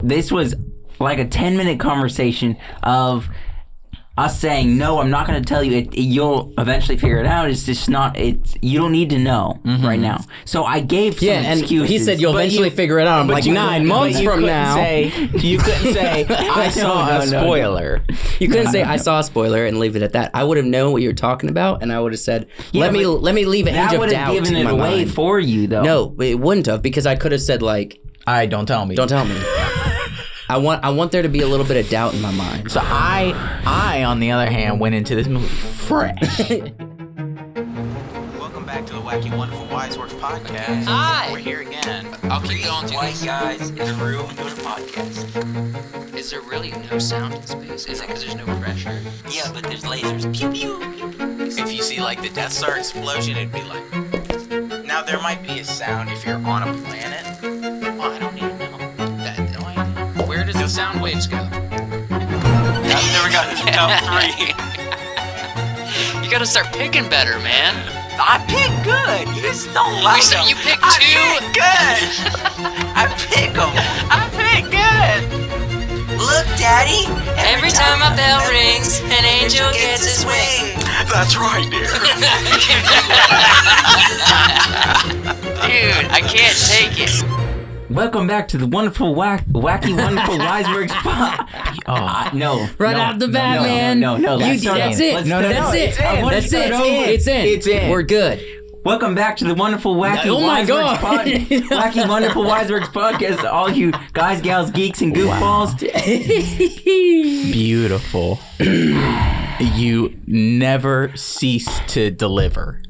this was like a 10-minute conversation of us saying, no, I'm not going to tell you. You'll eventually figure it out. It's just not, you don't need to know right now. So I gave some excuses. And he said you'll eventually figure it out. I'm like, 9 months from now. You couldn't say, I saw a spoiler. You couldn't say, I saw a spoiler and leave it at that. I would have known what you were talking about, and I would have said, let me leave an edge of doubt. That would have given it away for you, though. No, it wouldn't have, because I could have said, like, don't tell me. Don't tell me. I want there to be a little bit of doubt in my mind. So I on the other hand, went into this movie fresh. Welcome back to the Wacky Wonderful Wiseworks podcast. Hi. We're here again. I'll keep going through White this. guys in the room doing a podcast. Is there really no sound in space? Is it because there's no pressure? Yeah, but there's lasers. Pew pew. If you see like the Death Star explosion, it'd be like. Now there might be a sound if you're on a planet. Well, I don't need to know. Where does the sound waves go? I've never gotten to top 3. You gotta start picking better, man. I pick good. You just don't like them. You pick I 2? pick good. I pick them. I pick good. Look, Daddy. Every time a bell rings, an angel gets his wing. That's right, dear. Dude, I can't take it. Welcome back to the wonderful, wacky, wonderful Wiseworks podcast. No. Right no, off the bat, man. No. That's it. It's in. We're good. Welcome back to the wonderful, wacky, Oh my Wiseworks God. wacky, wonderful Wiseworks podcast. All you guys, gals, geeks, and goofballs. Beautiful. You never cease to deliver.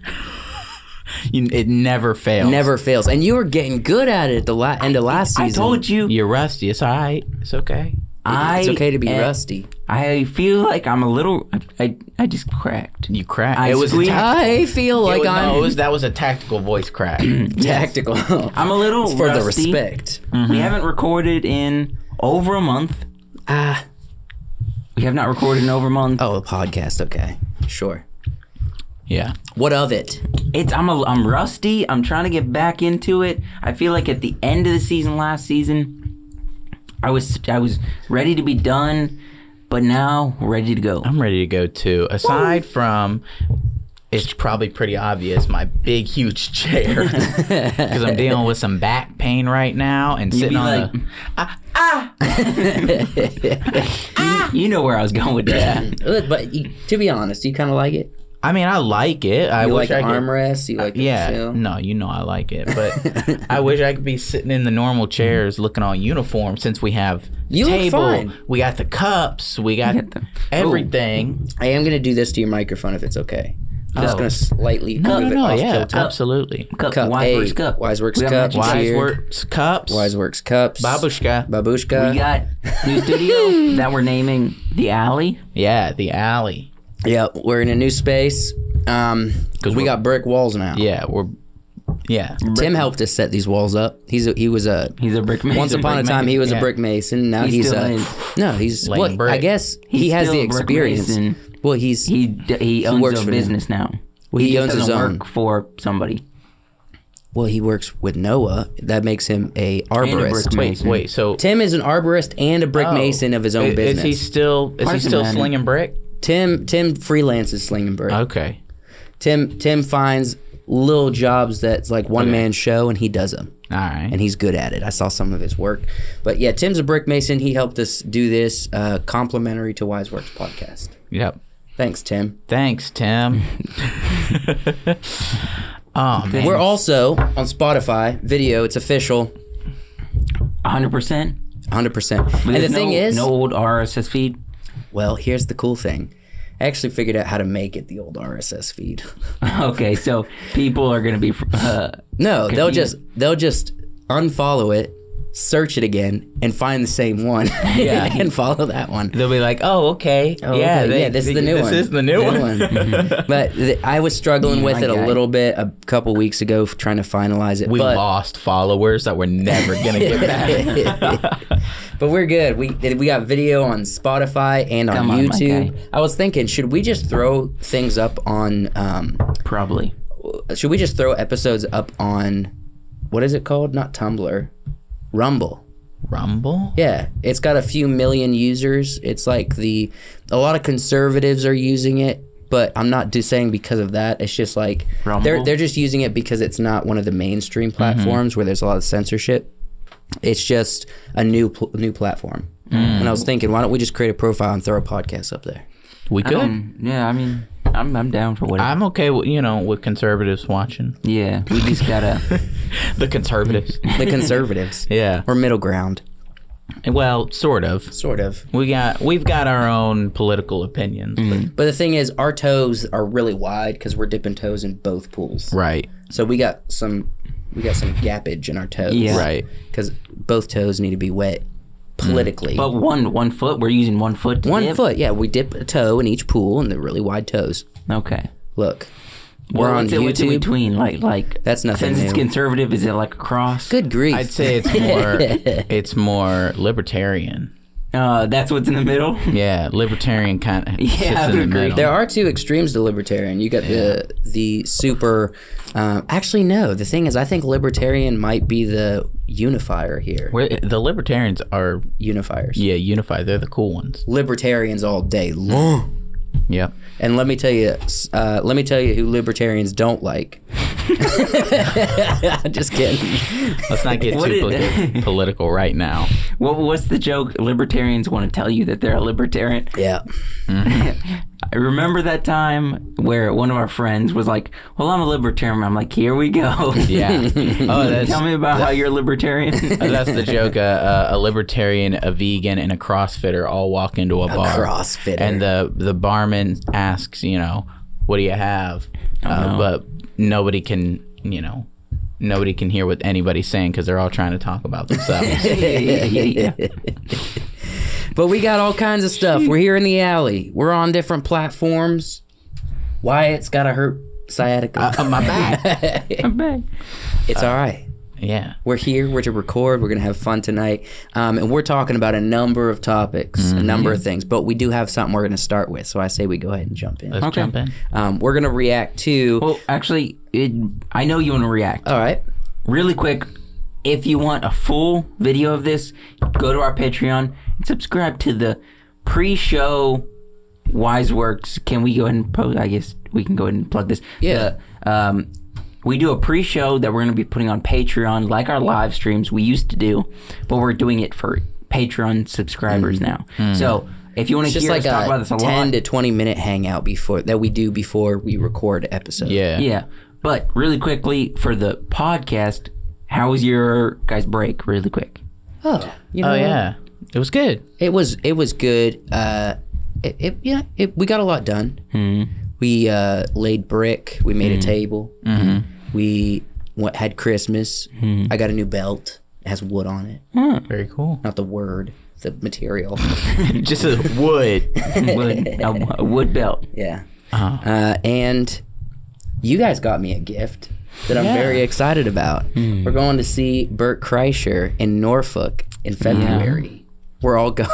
It never fails. Never fails. And you were getting good at it at the end of last season. I told you. You're rusty. It's all right. It's okay. It's okay to be rusty. I feel like I'm a little. I just cracked. You cracked. I feel like that was a tactical voice crack. tactical. I'm a little it's for rusty. the respect. We haven't recorded in over a month. We have not recorded in over a month. Oh, a podcast. Okay, sure. Yeah. What of it? I'm rusty. I'm trying to get back into it. I feel like at the end of the season, last season, I was ready to be done, but now we're ready to go. I'm ready to go too. Aside from, it's probably pretty obvious, my big huge chair, because I'm dealing with some back pain right now and sitting on You know where I was going with that. Look, but to be honest, you kind of like it. I mean, I like it. You like armrests? You like the chill? No, you know I like it. But I wish I could be sitting in the normal chairs looking all uniform since we have table. Look fine. We got the cups. We got everything. I am going to do this to your microphone if it's okay. I'm just going to slightly move it off kilter. Absolutely. Wiseworks cup. Wiseworks cup. Wiseworks cups. Wiseworks cups. Babushka. We got new studio that we're naming The Alley. Yeah, The Alley. Yeah, we're in a new space. Because we got brick walls now. Yeah, Tim helped us set these walls up. He's a brick mason. Once upon a time, he was a brick mason. Now he's laying brick. I guess he has the experience. Well, he owns his own business now. Well, he owns his own. Work for somebody. Well, he works with Noah. That makes him a arborist. Wait. So Tim is an arborist and a brick mason of his own business. Is he still slinging brick? Tim freelances slinging brick. Okay. Tim finds little jobs that's like one man show, and he does them. All right. And he's good at it. I saw some of his work. But yeah, Tim's a brick mason. He helped us do this complimentary to Wiseworks podcast. Yep. Thanks, Tim. Man. We're also on Spotify video. It's official. 100%. 100%. And the thing is, no old RSS feed. Well, here's the cool thing. I actually figured out how to make it the old RSS feed. Okay, so people are going to be no, confused. they'll just unfollow it, search it again, and find the same one. Yeah. And follow that one. They'll be like, oh, okay. This is the new one. This is the new one. But I was struggling with it a little bit a couple weeks ago, trying to finalize it. We lost followers that we're never going to get back. But we're good. We got video on Spotify and on YouTube. I was thinking, should we just throw things up on... Probably. Should we just throw episodes up on... What is it called? Not Tumblr. Rumble. Rumble? Yeah, it's got a few million users. It's like a lot of conservatives are using it, but I'm not just saying because of that. It's just like Rumble? they're just using it because it's not one of the mainstream platforms where there's a lot of censorship. It's just a new platform. And I was thinking, why don't we just create a profile and throw a podcast up there? We could. Yeah, I mean, I'm down for whatever. I'm okay with, with conservatives watching. Yeah, we just gotta. The conservatives. The conservatives. Yeah. Or middle ground. Well, sort of. Sort of. We've got our own political opinions. But the thing is, our toes are really wide because we're dipping toes in both pools. Right. So we got some gappage in our toes. Yeah. Right. Because both toes need to be wet politically. But one foot. We're using 1 foot. To One dip? foot, yeah. We dip a toe in each pool, and they're really wide toes. Okay. Look, we're on What's in YouTube. between? Like That's nothing since it's new. conservative, is it like a cross? Good grief. I'd say it's more libertarian. That's what's in the middle. Yeah, libertarian kind of Yeah, sits I in would the agree. middle. There are two extremes to libertarian. You got the super. Actually, no. The thing is, I think libertarian might be the unifier here. The libertarians are Unifiers. unified. They're the cool ones. Libertarians all day long. Yep. And let me tell you who libertarians don't like. Just kidding. Let's not get What too political right now. What's the joke? Libertarians want to tell you that they're a libertarian. Yeah. I remember that time where one of our friends was like, "Well, I'm a libertarian." I'm like, "Here we go." Yeah. Oh, Tell me about how you're a libertarian. that's the joke. A libertarian, a vegan, and a CrossFitter all walk into a bar. CrossFitter. And the barman asks, what do you have? But nobody can, nobody can hear what anybody's saying because they're all trying to talk about themselves. yeah. But we got all kinds of stuff. We're here in the alley. We're on different platforms. Wyatt's got to hurt sciatica. My back. I'm back. It's all right. Yeah. We're here. We're to record. We're going to have fun tonight. And we're talking about a number of topics, a number of things. But we do have something we're going to start with. So I say we go ahead and jump in. Let's jump in. We're going to react to... Well, actually, I know you want to react. All right. Really quick, if you want a full video of this, go to our Patreon and subscribe to the pre-show Wiseworks. Can we go ahead and post? I guess we can go ahead and plug this. Yeah. We do a pre-show that we're going to be putting on Patreon, like our live streams we used to do, but we're doing it for Patreon subscribers now. So if you want It's to just hear like us talk about this a 10 lot, to 20 minute hangout that we do before we record episodes. Yeah. yeah. But really quickly for the podcast, how was your guys' break? Really quick. Oh, you know Oh, what? yeah. It was good. It was good. We got a lot done. We laid brick. We made a table. We had Christmas. I got a new belt. It has wood on it. Very cool. Not the word, the material. Just a wood. A wood belt. Yeah. And you guys got me a gift that I'm very excited about. We're going to see Bert Kreischer in Norfolk in February. We're all going.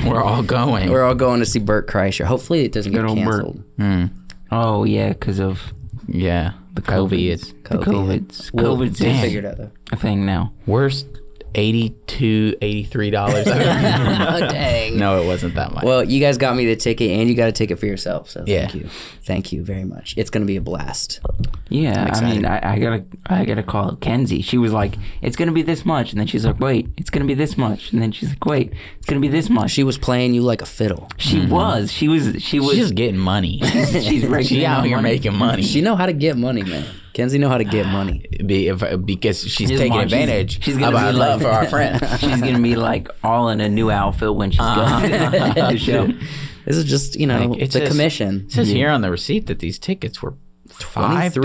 We're all going. We're all going to see Bert Kreischer. Hopefully it doesn't get Good old Bert. canceled. Oh, yeah, because of Yeah. The COVID. the COVID's. We'll COVID's figure it out though. a thing now. Worst $82, $83. Oh, dang. No, it wasn't that much. Well, you guys got me the ticket, and you got a ticket for yourself. So Yeah. thank you, thank you very much. It's gonna be a blast. Yeah, I mean, I gotta call Kenzie. She was like, "It's gonna be this much," and then she's like, "Wait, it's gonna be this much," and then she's like, "Wait, it's gonna be this much." She was playing you like a fiddle. She was. She's just getting money. She's She out here making money. She know how to get money, man. Kenzie know how to get money. Because she's His taking mom, advantage she's of gonna our be love like- for our friend. She's gonna be like all in a new outfit when she's going to the show. This is just Like, it the says- commission. It says here on the receipt that these tickets were $5.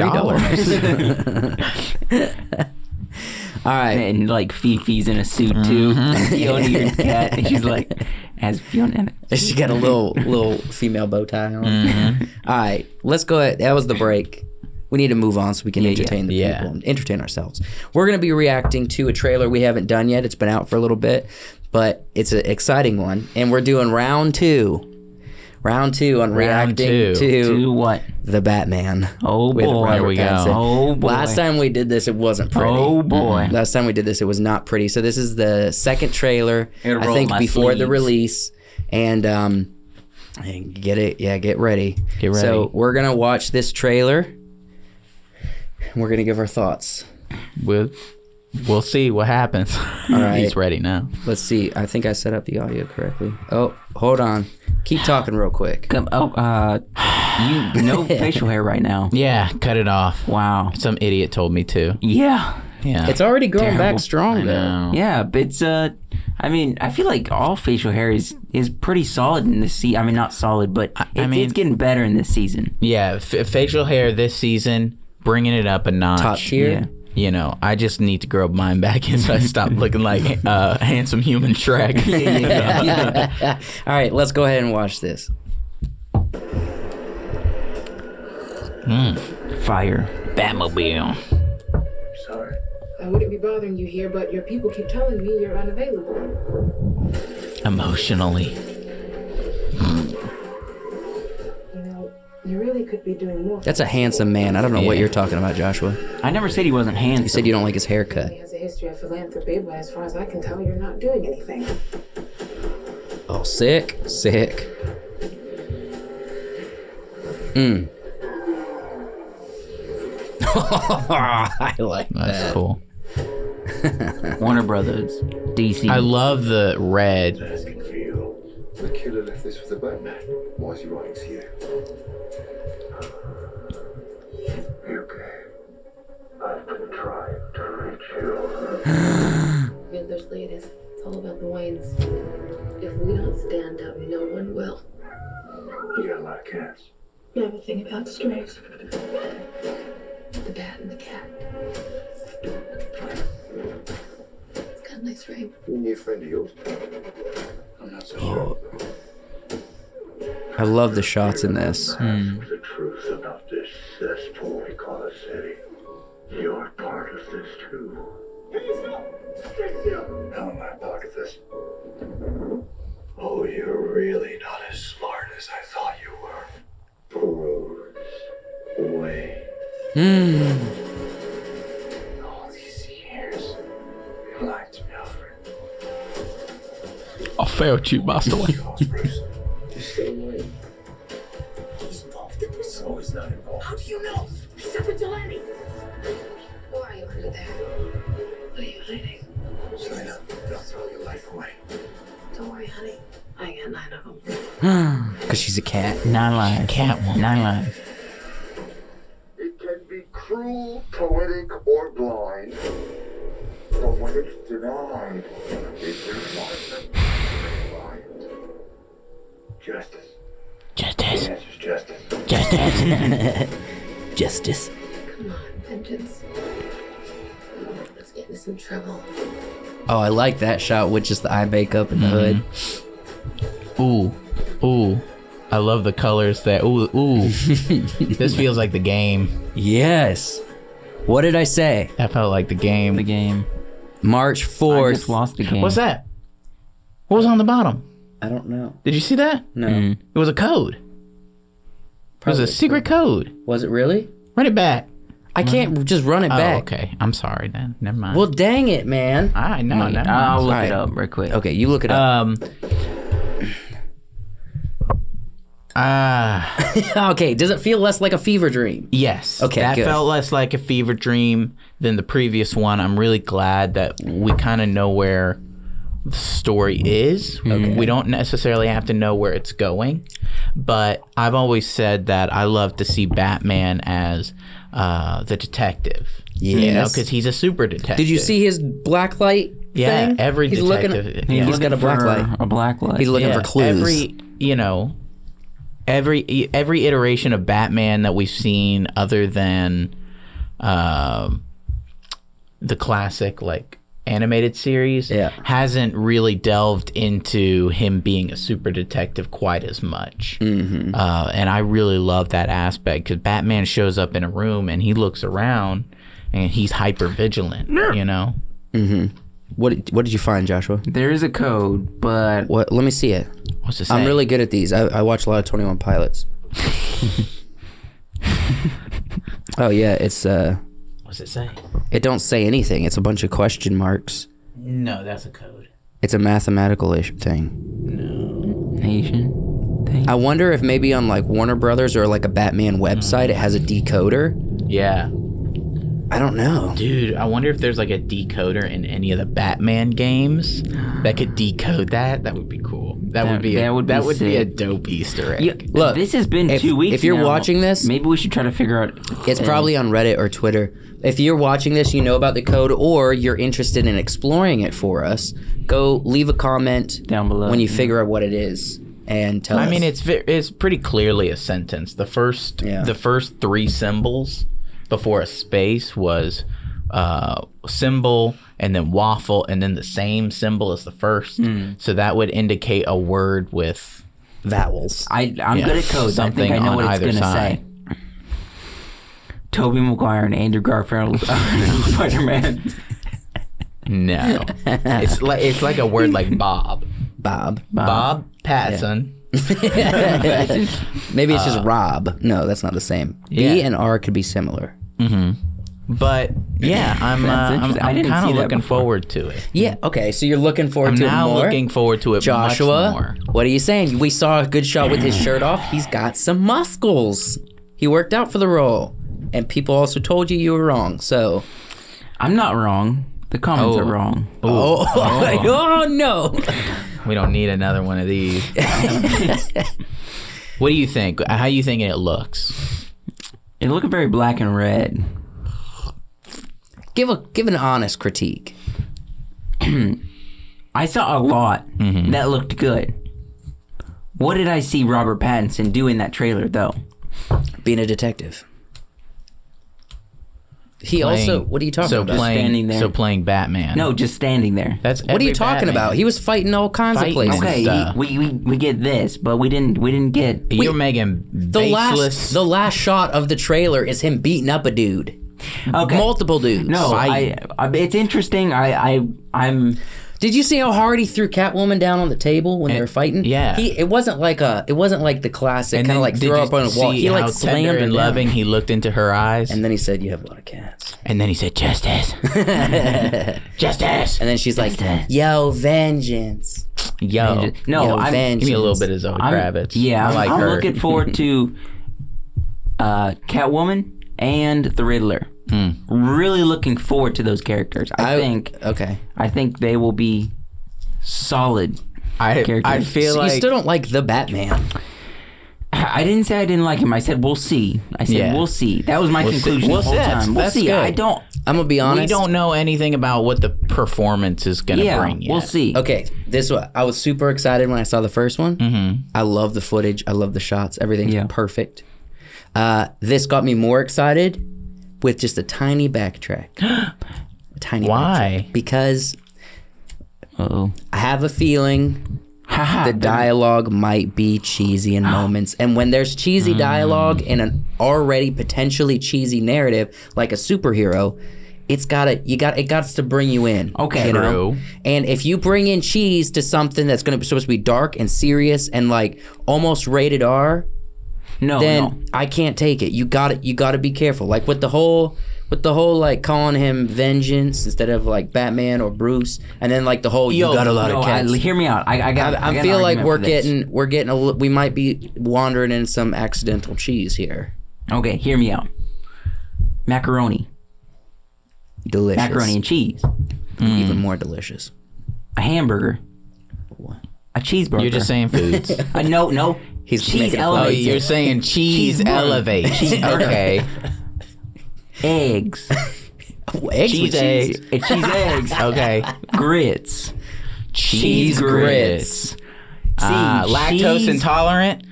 All right. And like Fifi's in a suit too. Fiona, your cat, and she's like, as Fiona. She got a little female bow tie on. All right, let's go ahead. That was the break. We need to move on so we can entertain the Yeah. people and entertain ourselves. We're going to be reacting to a trailer we haven't done yet. It's been out for a little bit, but it's an exciting one. And we're doing round two. Round 2 on reacting two. to Do what? the Batman. Oh with boy. Robert There we go. Pattinson. Oh boy. Last time we did this, it wasn't pretty. Oh boy. Last time we did this, it was not pretty. So this is the second trailer, It'll I roll think, my before the sleeves. release. And get it. Yeah, get ready. Get ready. So we're going to watch this trailer. And we're going to give our thoughts. We'll see what happens. All right. He's ready now. Let's see. I think I set up the audio correctly. Oh, hold on. Keep talking real quick. You no facial hair right now. Yeah, cut it off. Wow. Some idiot told me to. Yeah. Yeah. It's already growing Terrible. back strong, I though. know. Yeah, but it's I mean, I feel like all facial hair is pretty solid in this season. I mean, not solid, but it's getting better in this season. Yeah, facial hair this season, bringing it up a notch. Top tier. Yeah. You know, I just need to grow mine back in so I stop looking like handsome human Shrek. All right, let's go ahead and watch this. Fire. Batmobile. Sorry. I wouldn't be bothering you here, but your people keep telling me you're unavailable. Emotionally. You know, you really could be doing more. That's a handsome man. I don't know what Yeah. you're talking about, Joshua. I never said he wasn't handsome. You said you don't like his haircut. He has a history of philanthropy, but as far as I can tell, you're not doing anything. Oh, sick. Sick. I like That's that. cool. Warner Brothers, DC. I love the red. Asking for you. The killer left this with the Batman. Why is he writing to you? You okay? I've been trying to reach you. Fiddler's latest. It's all about the Waynes. If we don't stand up, no one will. You got a lot of cats. I have a thing about strays. The bat and the cat. It's got a nice frame. New friend of yours? I'm not so sure. I love the shots in this. The truth about this cesspool we call a city. You're part of this too. How am I part of this? Oh, you're really not as smart as I thought you were. Bruce Wayne. All these years, you lied to me, Alfred. I failed you, Master Wayne. Charles Bruce. He's still away. He's involved in this. No, he's not involved. How do you know? He's a vigilante. Why are you under there? What are you hiding? Selena, don't throw your life away. Don't worry, honey. I got 9 of them. Because she's a cat. 9 lives. Catwoman. 9 lives. It can be cruel, poetic, or blind. But when it's denied, it's blind. Justice. Justice. The answer's justice. Justice. Justice. Come on, vengeance. Let's get into some trouble. Oh, I like that shot with just the eye makeup and the hood. Ooh. Ooh. I love the colors that. Ooh. Ooh. This feels like the game. Yes. What did I say? That felt like the game. The game. March I 4th. just lost the game. What's that? What was on the bottom? I don't know. Did you see that? No. It was a code. It was Probably a secret code. Was it really? Run it back. I can't just run it Oh, back. okay. I'm sorry then. Never mind. Well, dang it, man. I know. Never mind. I'll look Alright. it up real quick. Okay, you look it up. Okay, does it feel less like a fever dream? Yes. Okay, That good. felt less like a fever dream than the previous one. I'm really glad that we kind of know where the story is. We don't necessarily have to know where it's going, but I've always said that I love to see Batman as the detective. You know, Yes. because he's a super detective. Did you see his black light Yeah, thing? every he's detective. Looking, yeah. He's got a black For light. A black light. He's looking Yeah, for clues. Every iteration of Batman that we've seen, other than the classic like animated series, hasn't really delved into him being a super detective quite as much. And I really love that aspect because Batman shows up in a room and he looks around and he's hyper vigilant. You know. What did you find, Joshua? There is a code, but What? Let me see it. What's it say? I'm really good at these. I watch a lot of 21 Pilots. Oh yeah, it's What's it say? it don't say anything. It's a bunch of question marks. No, that's a code. It's a mathematical thing. Nation thing. I wonder if maybe on like Warner Brothers or like a Batman website it has a decoder. Yeah. I don't know. Dude, I wonder if there's like a decoder in any of the Batman games that could decode that. That would be cool. That would be a dope Easter egg. Yeah, Look, this has been 2 weeks. if you're now. watching this- maybe we should try to figure out. It's probably on Reddit or Twitter. If you're watching this, you know about the code, or you're interested in exploring it for us, go leave a comment Down below. when you figure out what it is and tell us. I mean, it's pretty clearly a sentence. The first 3 symbols before a space was symbol and then waffle and then the same symbol as the first. So that would indicate a word with vowels. I'm good at codes. I think I know what it's going to say. Tobey Maguire and Andrew Garfield, Spider-Man. No, it's like a word like Bob Pattinson. Maybe it's just Rob. No, that's not the same. Yeah. B and R could be similar. But yeah, I'm interesting. I didn't kind see of that looking before. forward to it. Yeah. Okay. So you're looking forward I'm to it now more. looking forward to it Joshua, much more. what are you saying? We saw a good shot with his shirt off. He's got some muscles. He worked out for the role, and people also told you were wrong. So I'm not wrong. The comments are wrong. oh no. We don't need another one of these. What do you think? How you thinking it looks? It looked very black and red. Give an honest critique. I saw a lot that looked good. What did I see Robert Pattinson do in that trailer, though? Being a detective. He also. What are you talking about? Standing there. So playing Batman. No, just standing there. That's What are you talking about? He was fighting all kinds of places. Okay, stuff. we get this, but we didn't get. You're making The last shot of the trailer is him beating up a dude. Okay. Multiple dudes. No, I it's interesting. I'm. Did you see how hard he threw Catwoman down on the table when they were fighting? yeah. It wasn't like the classic kind of like throw up on a wall. He like slammed her and down. loving. He looked into her eyes, And then he said, "You have a lot of cats." and then he said, "Justice, justice." And then she's like, "Yo, vengeance." Yo, Yo, give me a little bit of Zoe Kravitz. Yeah, I like I'm her. looking forward to Catwoman and the Riddler. Really looking forward to those characters. I think they will be solid characters. I feel So like you still don't like the Batman. I didn't say I didn't like him. I said we'll see. I said we'll see. That was my conclusion the whole time. We'll that's see. good. I don't. I'm gonna be honest. we don't know anything about what the performance is gonna bring yet. we'll see. Okay, I was super excited when I saw the first one. I love the footage. I love the shots. Everything's perfect. This got me more excited with just a tiny backtrack. Why? Because Uh-oh. I have a feeling the dialogue might be cheesy in moments. And when there's cheesy dialogue in an already potentially cheesy narrative, like a superhero, it got to bring you in. Okay. you know? And if you bring in cheese to something that's supposed to be dark and serious and like almost rated R, then I can't take it. You got to be careful. Like with the whole like calling him Vengeance instead of like Batman or Bruce, and then like the whole you got a lot of cats. Hear me out. I feel like we might be wandering in some accidental cheese here. Okay, hear me out. Macaroni. Delicious. Macaroni and cheese. Even more delicious. A hamburger. What? A cheeseburger. You're just saying foods. No. He's cheese making a elevates. You're saying cheese elevates. Okay. Eggs. Eggs Cheese with eggs. Cheese eggs. Okay. Grits. Cheese grits. Lactose intolerant.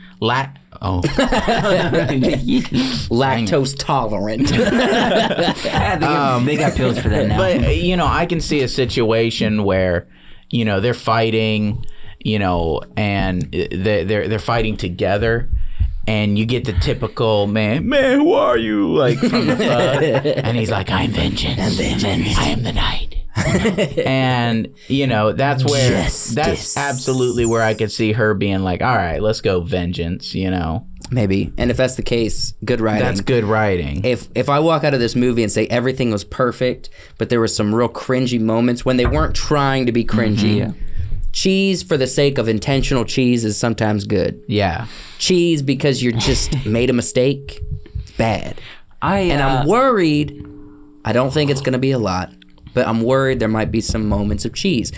lactose tolerant. They got pills for that now. But I can see a situation where they're fighting, and they're fighting together, and you get the typical man, who are you? Like from the thug, and he's like, I'm vengeance. I am the night. And that's where Justice. that's absolutely where I could see her being like, all right, let's go vengeance. Maybe. And if that's the case, good writing. That's good writing. If I walk out of this movie and say everything was perfect, but there were some real cringy moments when they weren't trying to be cringy. Cheese for the sake of intentional cheese is sometimes good. Yeah. Cheese because you just made a mistake, bad. And I'm worried. I don't think it's going to be a lot, but I'm worried there might be some moments of cheese.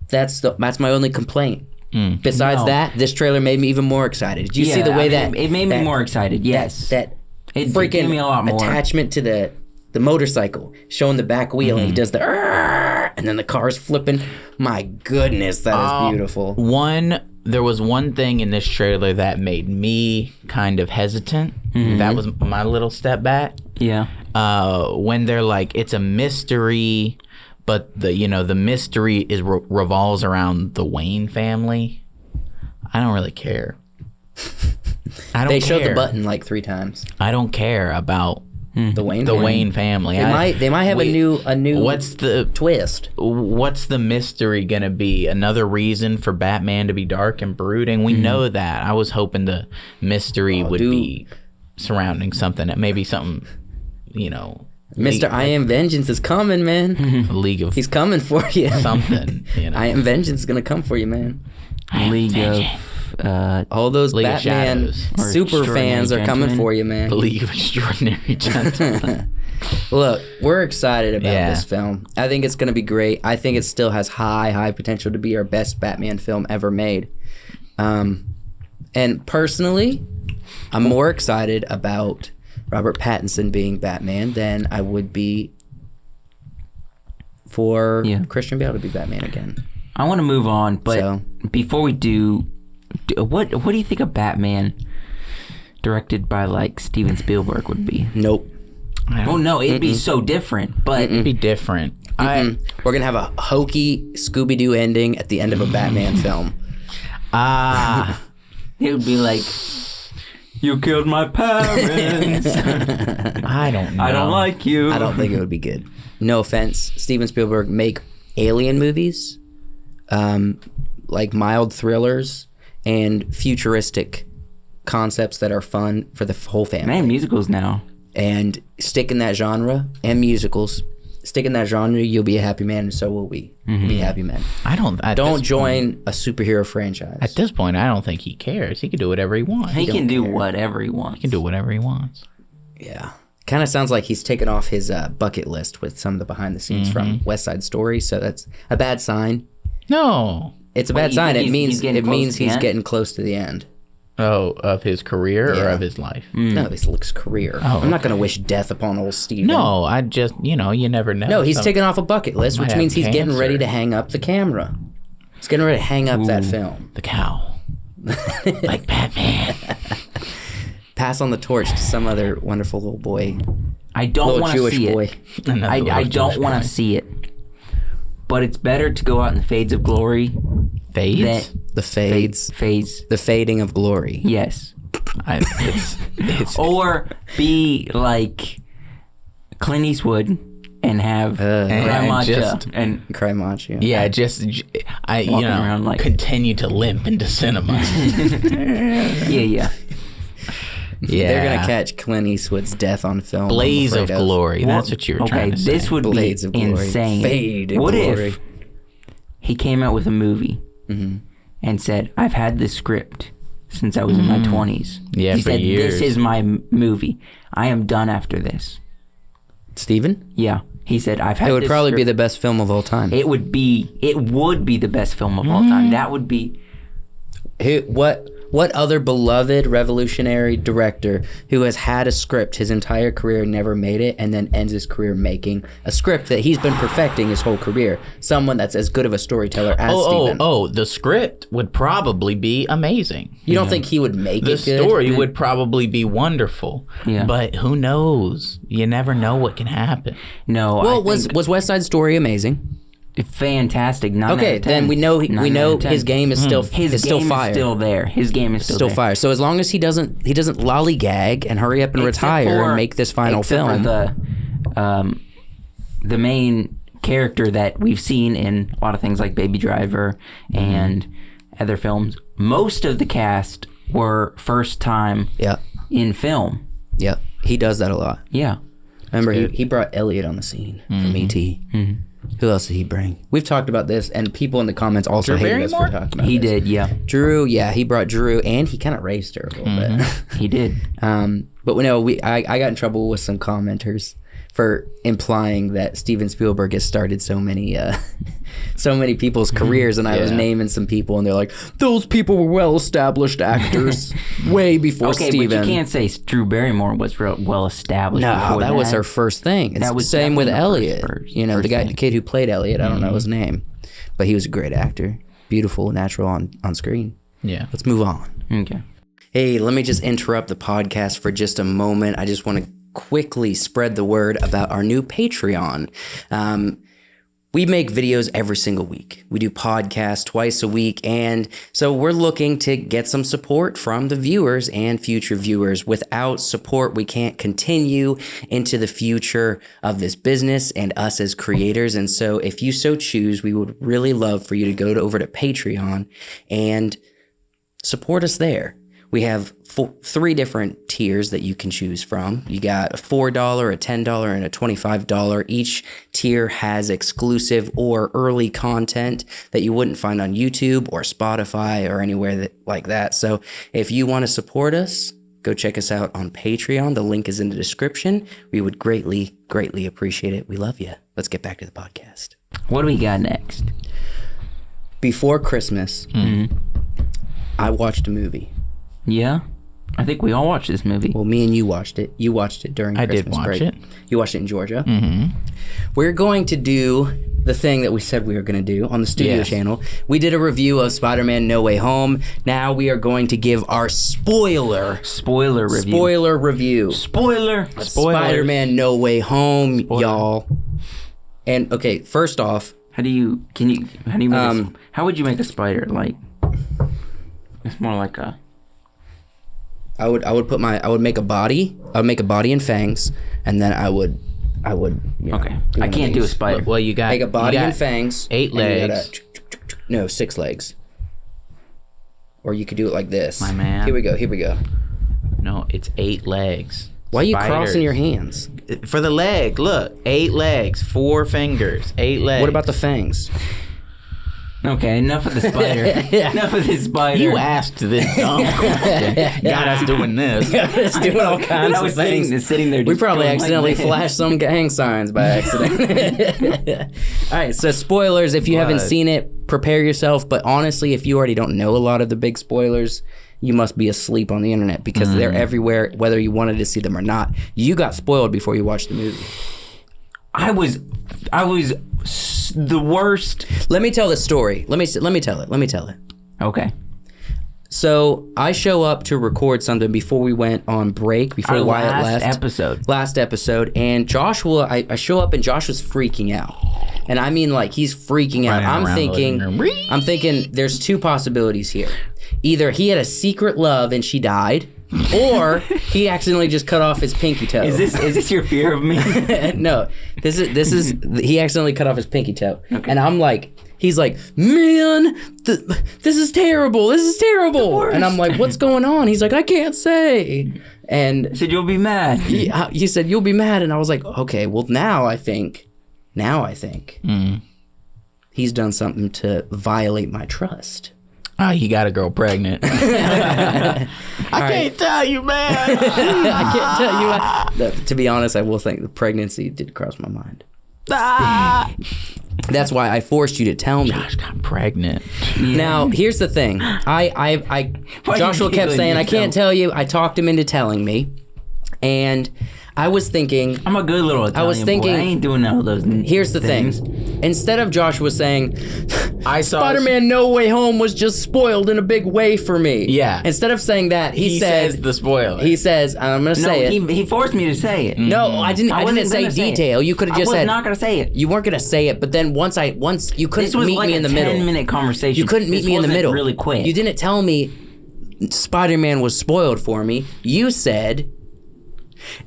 That's my only complaint. Besides that, this trailer made me even more excited. Did you see the way it made me more excited? Yes, that it freaking gave me a lot more attachment to the motorcycle, showing the back wheel, and he does the and then the car's flipping. My goodness, that is beautiful. There was one thing in this trailer that made me kind of hesitant. That was my little step back. Yeah. When they're like, it's a mystery, but the mystery revolves around the Wayne family. I don't really care. They showed the button like 3 times. I don't care about the Wayne family. They might have a new what's the twist. What's the mystery gonna be? Another reason for Batman to be dark and brooding? We know that. I was hoping the mystery would be surrounding something, maybe something, Mr. I Am Vengeance is coming, man. League of He's coming for you. something. I Am Vengeance is gonna come for you, man. League of all those League of Batman Shadows. super fans are coming for you, man. The League of Extraordinary Gentlemen. Look, we're excited about this film. I think it's going to be great. I think it still has high potential to be our best Batman film ever made. And personally, I'm more excited about Robert Pattinson being Batman than I would be for Christian Bale to be Batman again. I want to move on, but before we do, what do you think a Batman directed by like Steven Spielberg would be? Nope. Oh no, it'd be so different, but it'd be different. We're gonna have a hokey Scooby-Doo ending at the end of a Batman film. It would be like, you killed my parents. I don't know. I don't like you. I don't think it would be good. No offense, Steven Spielberg, make alien movies, like mild thrillers and futuristic concepts that are fun for the whole family. Man, musicals now. And stick in that genre, and musicals. Stick in that genre, you'll be a happy man, and so will we. Be happy men. Don't join a superhero franchise. At this point, I don't think he cares. He can do whatever he wants. He can do whatever he wants. He can do whatever he wants. Yeah. Kind of sounds like he's taken off his bucket list with some of the behind the scenes from West Side Story, so that's a bad sign. No. It's a bad sign. It means he's end? getting close to the end. Oh, of his career or of his life? No, his career. Oh, I'm not going to wish death upon old Steven. No, I just, you never know. No, he's taking off a bucket list, which might means have he's getting ready cancer. to hang up the camera. He's getting ready to hang up that film. The cow. Like Batman. Pass on the torch to some other wonderful little boy. I don't Little want to Jewish see boy. it. I I don't want to see it. But it's better to go out in the fades of glory. Fades? The fades. Fades. The fading of glory. Yes. It's Or be like Clint Eastwood and have Grandma and Cry macho. yeah, around like- continue to limp into cinema. yeah. Yeah. They're going to catch Clint Eastwood's death on film. I'm Blaze of afraid Glory. That's what you were trying to say. This would Blades be of glory. insane. Fade of What glory. if he came out with a movie and said, "I've had this script since I was in my 20s." Yeah, he for said, years. "This is my movie. I am done after this." Steven? Yeah, he said, "I've had." It would this probably be script." the best film of all time. It would be the best film of all time. That would be. What other beloved revolutionary director who has had a script his entire career, never made it, and then ends his career making a script that he's been perfecting his whole career? Someone that's as good of a storyteller as Steven. The script would probably be amazing. You don't think he would make The it good? story would probably be wonderful. Yeah. But who knows? You never know what can happen. No. Well, I think was West Side Story amazing? fantastic. 9 Okay, out of 10. then we know 9 out of 10. his game is still His still game fire. is still there. His game is still there. fire. So as long as he doesn't lollygag and hurry up and retire and make this final except film. for the main character that we've seen in a lot of things like Baby Driver and other films. Most of the cast were first time in film. Yeah, he does that a lot. Yeah. Remember, he brought Elliot on the scene from E.T. Who else did he bring? We've talked about this, and people in the comments also hated us for talking about He this. did, yeah. Drew, he brought Drew, and he kind of raised her a little bit. He did. But I got in trouble with some commenters for implying that Steven Spielberg has started so many people's careers, and I was naming some people, and they're like, those people were well-established actors way before Steven. Okay, but you can't say Drew Barrymore was well-established before that was her first thing. It's the same with Elliot. The kid who played Elliot, I don't know his name, but he was a great actor. Beautiful, natural on screen. Yeah. Let's move on. Okay. Hey, let me just interrupt the podcast for just a moment. I just want to quickly spread the word about our new Patreon. We make videos every single week. We do podcasts twice a week, and so we're looking to get some support from the viewers and future viewers. Without support, we can't continue into the future of this business and us as creators. And so if you so choose, we would really love for you to go over to Patreon and support us there. We have 3 different tiers that you can choose from. You got a $4, a $10, and a $25. Each tier has exclusive or early content that you wouldn't find on YouTube or Spotify or anywhere like that. So if you want to support us, go check us out on Patreon. The link is in the description. We would greatly, greatly appreciate it. We love you. Let's get back to the podcast. What do we got next? Before Christmas, I watched a movie. Yeah? I think we all watched this movie. Well, me and you watched it. You watched it during Christmas break. I did watch it. You watched it in Georgia. We're going to do the thing that we said we were going to do on the studio channel. We did a review of Spider-Man No Way Home. Now we are going to give our spoiler review. Spoiler. Spider-Man No Way Home, y'all. And okay, first off, how would you make a spider? Like, it's more like a... I would make a body. I would make a body and fangs, and then I would. Okay. I can't do a spider. Well, you got make a body and fangs. 8 legs. No, 6 legs. Or you could do it like this. My man. Here we go. No, it's 8 legs. Why are you crossing your hands? For the leg, look. 8 legs, 4 fingers, 8 legs. What about the fangs? Okay, enough of the spider. Enough of this spider. You asked this dumb question. Got us doing this. Got us doing all kinds of things. Sitting there. We probably accidentally flashed some gang signs by accident. All right, so spoilers. If you haven't seen it, prepare yourself. But honestly, if you already don't know a lot of the big spoilers, you must be asleep on the internet because they're everywhere, whether you wanted to see them or not. You got spoiled before you watched the movie. I was the worst. Let me tell the story. Let me tell it. Okay. So I show up to record something before we went on break, before Wyatt left. Last episode. And Joshua, I show up and Josh was freaking out. And I mean, like, he's freaking out. I'm thinking there's 2 possibilities here. Either he had a secret love and she died, or he accidentally just cut off his pinky toe. Is this your fear of me? No, this is he accidentally cut off his pinky toe, and I'm like, he's like, man, this is terrible. This is terrible. And I'm like, what's going on? He's like, I can't say. And I said, you'll be mad. He said, you'll be mad, and I was like, okay, well now I think he's done something to violate my trust. Oh, you got a girl pregnant. I can't tell you, man. I can't tell you. To be honest, I will think the pregnancy did cross my mind. That's why I forced you to tell me. Josh got pregnant. Now, here's the thing. Joshua kept saying, I can't tell you. I talked him into telling me. And I was thinking... I'm a good little Italian boy. I ain't doing none of those Here's the things. thing. Instead of Joshua saying, Spider-Man No Way Home was just spoiled in a big way for me. Yeah. Instead of saying that, he says the spoiler. He says, I'm going to say it. He forced me to say it. No, I didn't say detail. You could have just said... I was not going to say it. You weren't going to say it, but then once you couldn't meet me in the middle. This was like a 10-minute conversation. You couldn't meet me in the middle. Really quick. You didn't tell me Spider-Man was spoiled for me. You said...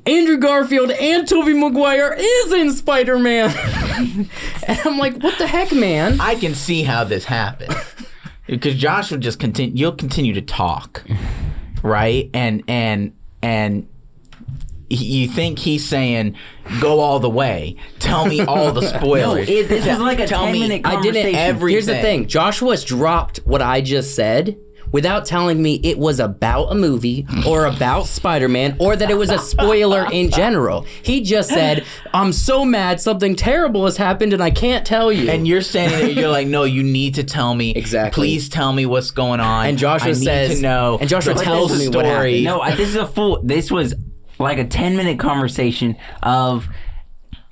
Andrew Garfield and Tobey Maguire is in Spider-Man. And I'm like, what the heck, man? I can see how this happened. Because Josh will just continue. You'll continue to talk, right? And you think he's saying, "Go all the way. Tell me all the spoilers." No, this is like a 10-minute conversation. I didn't. Everything. Here's the thing: Joshua's dropped what I just said without telling me it was about a movie or about Spider-Man or that it was a spoiler in general. He just said, "I'm so mad, something terrible has happened, and I can't tell you." And you're standing there, you're like, "No, you need to tell me. Exactly. Please tell me what's going on." And Joshua I need says, to know. and Joshua tell tells the me what story. happened. This was like a 10-minute conversation of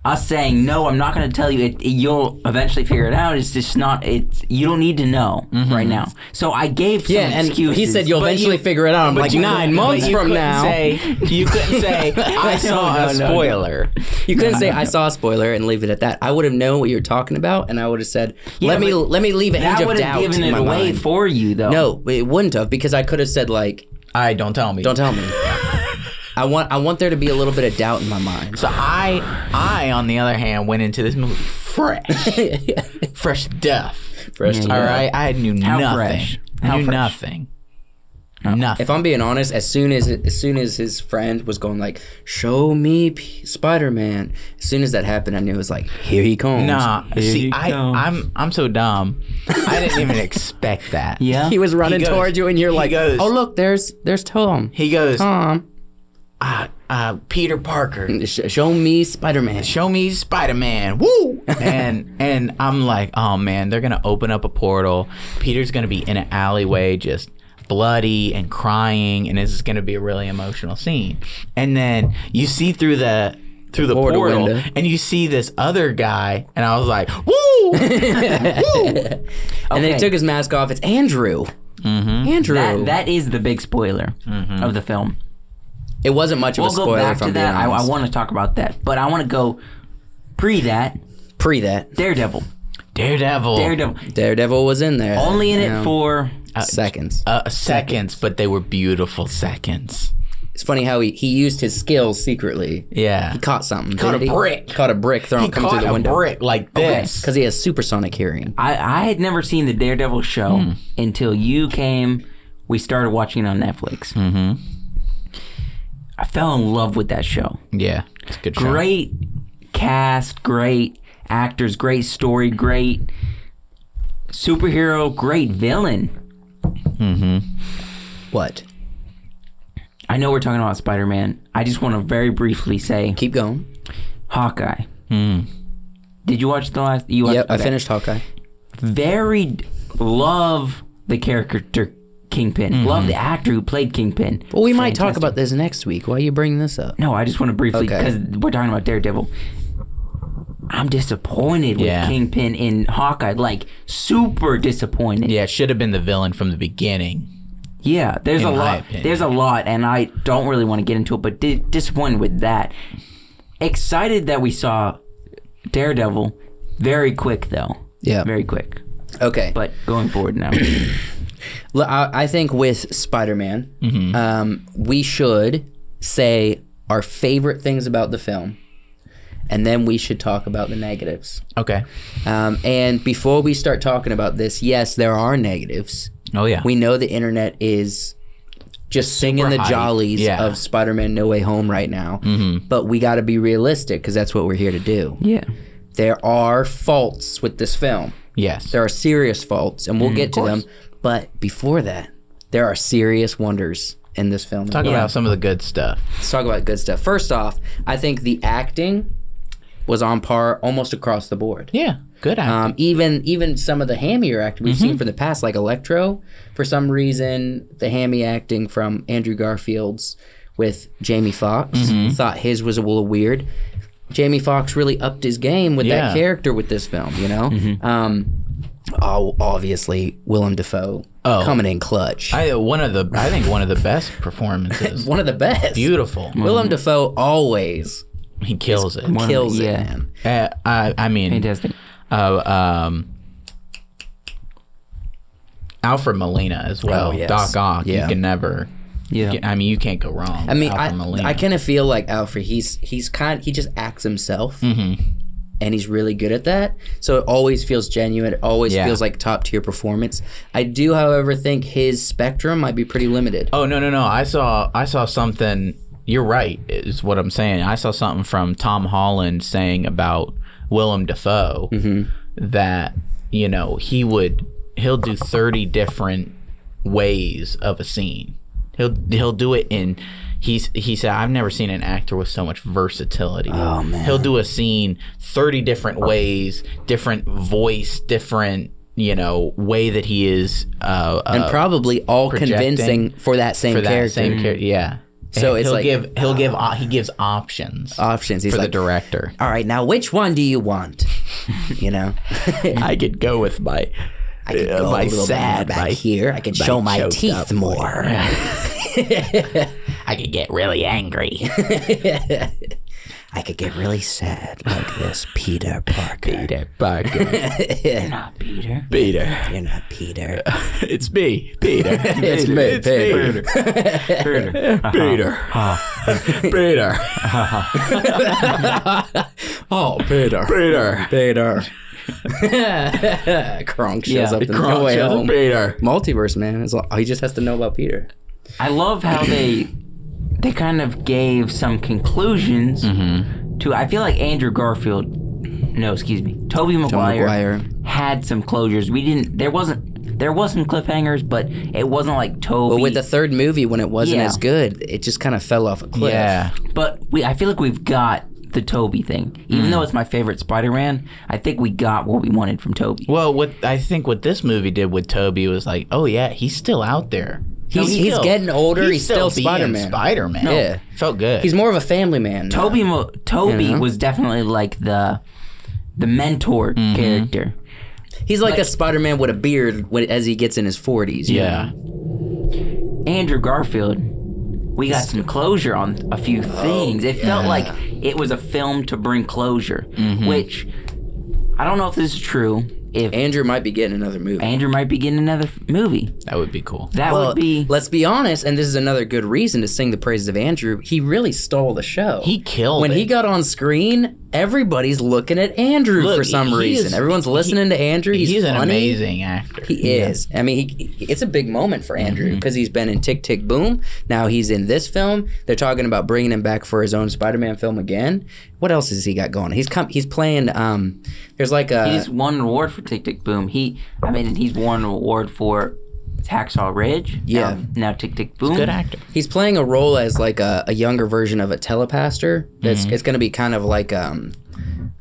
us saying, no, I'm not going to tell you. You'll eventually figure it out. It's just not. You don't need to know right now. So I gave some excuses. And he said you'll eventually figure it out. I'm like, 9 months from now. You couldn't say I saw a spoiler. You couldn't say I saw a spoiler and leave it at that. I would have known what you were talking about, and I would have said, let me leave an inch of doubt in my mind. That would have given it away for you, though. No, it wouldn't have, because I could have said like, don't tell me. Don't tell me. I want there to be a little bit of doubt in my mind. So I on the other hand went into this movie fresh, fresh stuff. Fresh All right, I knew nothing. Fresh? I knew nothing. Nothing. If I'm being honest, as soon as his friend was going like, "Show me Spider-Man," as soon as that happened, I knew it was like, here he comes. Nah, see, comes. I'm so dumb. I didn't even expect that. Yeah, He was running towards you, and you're like, goes, "Oh look, there's Tom." He goes, Tom, Peter Parker. show me Spider-Man. Show me Spider-Man. Woo! and I'm like, oh man, they're gonna open up a portal. Peter's gonna be in an alleyway, just bloody and crying, and this is gonna be a really emotional scene. And then you see through the portal window, and you see this other guy, and I was like, woo! Woo! And then he took his mask off. It's Andrew. Andrew. That is the big spoiler of the film. It wasn't much of a spoiler. We'll go back if I'm to that. being honest. I want to talk about that, but I want to go pre that. Daredevil. Daredevil was in there. Only in it for seconds. Seconds, but they were beautiful seconds. It's funny how he used his skills secretly. Yeah. He caught something. Caught a didn't he? brick. Caught a brick thrown coming through the window. He caught a brick like this. Because he has supersonic hearing. I had never seen the Daredevil show until you came. We started watching it on Netflix. Mm-hmm. I fell in love with that show. Yeah, it's a good show. Great cast, great actors, great story, great superhero, great villain. Mm-hmm. What? I know we're talking about Spider-Man. I just want to very briefly say... Keep going. Hawkeye. Did you watch the last... Yep, I finished Hawkeye. Love the character Kingpin. Love the actor who played Kingpin. Well, we might talk about this next week. Why are you bringing this up? No, I just want to briefly... Because we're talking about Daredevil. I'm disappointed with Kingpin in Hawkeye. Like, super disappointed. Yeah, it should have been the villain from the beginning. Yeah, there's a lot. Opinion. There's a lot, and I don't really want to get into it, but disappointed with that. Excited that we saw Daredevil. Very quick, though. Yeah. Very quick. Okay. But going forward now. I think with Spider-Man, we should say our favorite things about the film, and then we should talk about the negatives. Okay. And before we start talking about this, yes, there are negatives. Oh, yeah. We know the internet is just singing the hype. jollies Yeah. of Spider-Man No Way Home right now. But we got to be realistic, because that's what we're here to do. Yeah. There are faults with this film. Yes. There are serious faults, and we'll get to them. But before that, there are serious wonders in this film. Talk about some of the good stuff. Let's talk about good stuff. First off, I think the acting was on par almost across the board. Yeah, good acting. Even some of the hammier acting we've seen from the past, like Electro, for some reason, the hammy acting from Andrew Garfield's with Jamie Foxx, thought his was a little weird. Jamie Foxx really upped his game with that character with this film, you know? Obviously, Willem Dafoe coming in clutch. I think one of the best performances. One of the best. Beautiful. Willem Dafoe always He kills it. kills it, man. I mean, Fantastic. Alfred Molina as well. Oh, yes. Doc Ock. Yeah. You can never. Yeah. I mean, you can't go wrong. I mean, Alfred Molina. I kind of feel like Alfred. He just acts himself, and he's really good at that. So it always feels genuine. It always feels like top tier performance. I do, however, think his spectrum might be pretty limited. Oh no! I saw something. You're right. Is what I'm saying. I saw something from Tom Holland saying about Willem Dafoe that he'll do 30 different ways of a scene. He'll do it in. He said, I've never seen an actor with so much versatility. Oh man! He'll do a scene 30 different ways, different voice, different way that he is, and probably all convincing for that same character. Yeah. So it's he gives Options. options. He's for like, the director. All right, now which one do you want? I could go with my. I could go a little bit back here. I could show my teeth more. I could get really angry. I could get really sad like this, Peter Parker. You're not Peter. You're not Peter. It's me, Peter. It's me, Peter. Peter. Oh, Peter. Peter. Kronk shows up in the way home. Peter. Multiverse, man. He just has to know about Peter. I love how they kind of gave some conclusions to. I feel like Tobey Maguire had some closures. There wasn't cliffhangers, but it wasn't like Tobey. But with the third movie, when it wasn't as good, it just kind of fell off a cliff. Yeah. But I feel like we've got the Tobey thing. Even though it's my favorite Spider-Man, I think we got what we wanted from Tobey. Well, I think what this movie did with Tobey was like, oh yeah, he's still out there. He's getting older. He's still being Spider-Man. Spider-Man. Yeah. Felt good. He's more of a family man. Tobey was definitely like the mentor character. He's like a Spider-Man with a beard as he gets in his 40s. Yeah. Andrew Garfield, we got some closure on a few things. It felt like it was a film to bring closure, which I don't know if this is true. If Andrew might be getting another movie. movie. That would be cool. That would be. Let's be honest, and this is another good reason to sing the praises of Andrew. He really stole the show. He killed when it. he got on screen. Everybody's looking at Andrew for some reason. Everyone's listening to Andrew. He's an funny. amazing actor. He is. I mean, it's a big moment for Andrew because he's been in Tick, Tick, Boom. Now he's in this film. They're talking about bringing him back for his own Spider-Man film again. What else has he got going? He's playing. There's like a. He's won an award for Tick, Tick, Boom. He's won an award for Hacksaw Ridge. Yeah. Now Tick, Tick, Boom. Good actor. He's playing a role as like a younger version of a telepaster. It's going to be kind of like a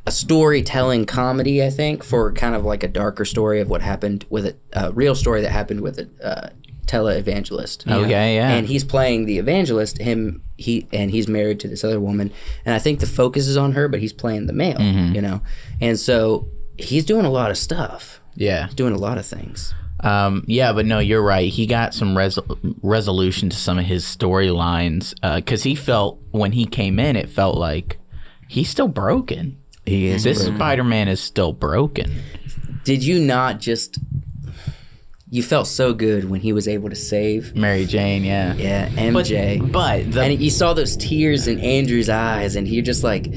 storytelling comedy, I think, for kind of like a darker story of what happened with a real story that happened with a televangelist. Okay, yeah. And he's playing the evangelist. He's married to this other woman, and I think the focus is on her, but he's playing the male. And so he's doing a lot of stuff. Yeah. He's doing a lot of things. Yeah, but no, you're right. He got some resolution to some of his storylines because he felt when he came in, it felt like he's still broken. He is. This Spider-Man is still broken. Did you not just? You felt so good when he was able to save Mary Jane, yeah. Yeah, MJ. And you saw those tears in Andrew's eyes, and you're just like,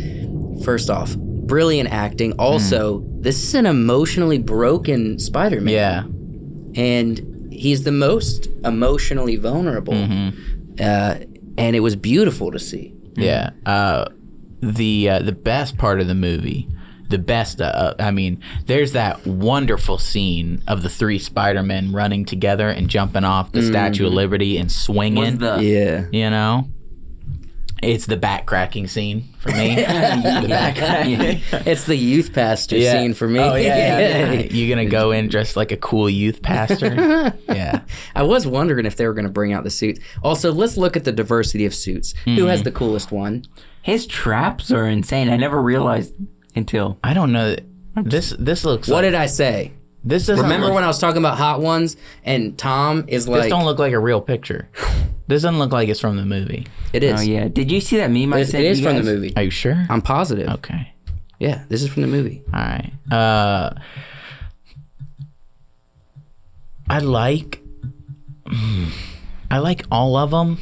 first off, brilliant acting. Also, this is an emotionally broken Spider-Man. Yeah. And he's the most emotionally vulnerable. And it was beautiful to see. Yeah. The best part of the movie, there's that wonderful scene of the three Spider-Men running together and jumping off the Statue of Liberty and swinging. It's the back cracking scene for me. It's the youth pastor scene for me. Oh, yeah. You gonna go in dressed like a cool youth pastor? Yeah. I was wondering if they were gonna bring out the suits. Also, let's look at the diversity of suits. Who has the coolest one? His traps are insane. I never realized until. I don't know. This looks. What did I say? This doesn't. Remember when I was talking about hot ones and Tom is like. This don't look like a real picture. This doesn't look like it's from the movie. It is. Oh yeah. Did you see that meme I sent? It is from the movie. Are you sure? I'm positive. Okay. Yeah, this is from the movie. All right. I like. I like all of them,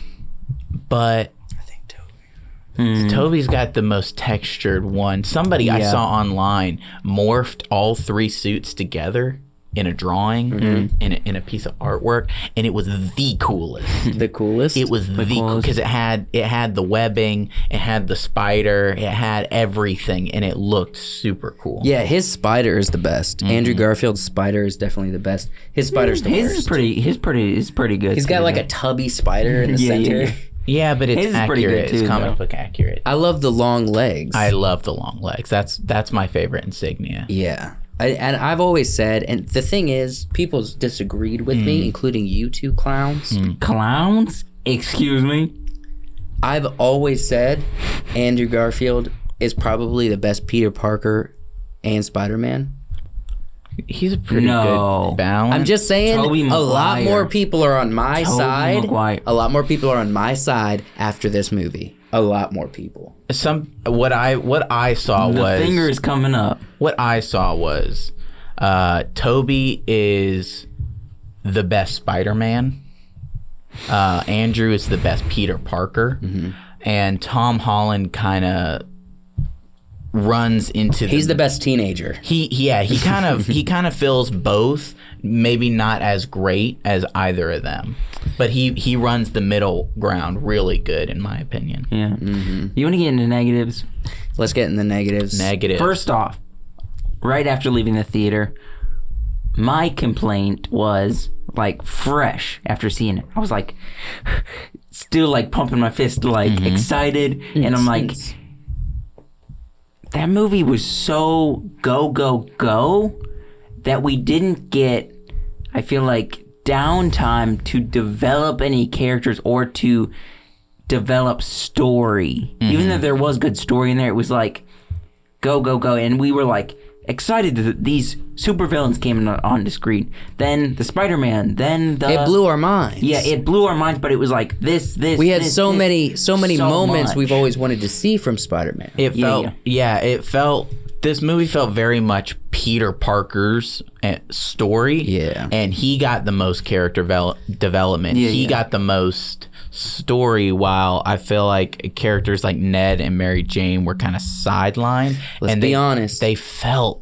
but I think Toby's got the most textured one. Somebody I saw online morphed all 3 suits together in a drawing, in a piece of artwork, and it was the coolest. The coolest? It was the coolest because it had the webbing, it had the spider, it had everything, and it looked super cool. Yeah, his spider is the best. Andrew Garfield's spider is definitely the best. His spider's the worst. His pretty good. He's got like a tubby spider in the center. Yeah. Yeah, but it's His is pretty accurate. good too, It's comic though. book accurate. I love the long legs. I love the long legs. That's my favorite insignia. Yeah. And I've always said, and the thing is, people disagreed with me, including you two clowns. Clowns? Excuse me? I've always said Andrew Garfield is probably the best Peter Parker and Spider-Man. He's a pretty No. good balance. I'm just saying, Tobey a lot Maguire. more people are on my Tobey side. Maguire. A lot more people are on my side after this movie. A lot more people. What I saw The was finger is coming up. what I saw was Toby is the best Spider-Man. Andrew is the best Peter Parker, and Tom Holland kind of runs into. He's the best teenager. He kind of fills both. Maybe not as great as either of them, but he runs the middle ground really good in my opinion. Yeah. You want to get into negatives? Let's get in the negatives. Negative. First off, right after leaving the theater, my complaint was like fresh after seeing it. I was like, still like pumping my fist, like excited, and I'm like, that movie was so go that we didn't get, I feel like, downtime to develop any characters or to develop story. Even though there was good story in there, it was like go, and we were like excited that these supervillains came on the screen. Then the Spider-Man, then the... It blew our minds. Yeah, it blew our minds, but it was like this. We had so many moments much. we've always wanted to see from Spider-Man. It felt. This movie felt very much Peter Parker's story. Yeah. And he got the most character development. He got the most story, while I feel like characters like Ned and Mary Jane were kind of sidelined. Let's be honest. They felt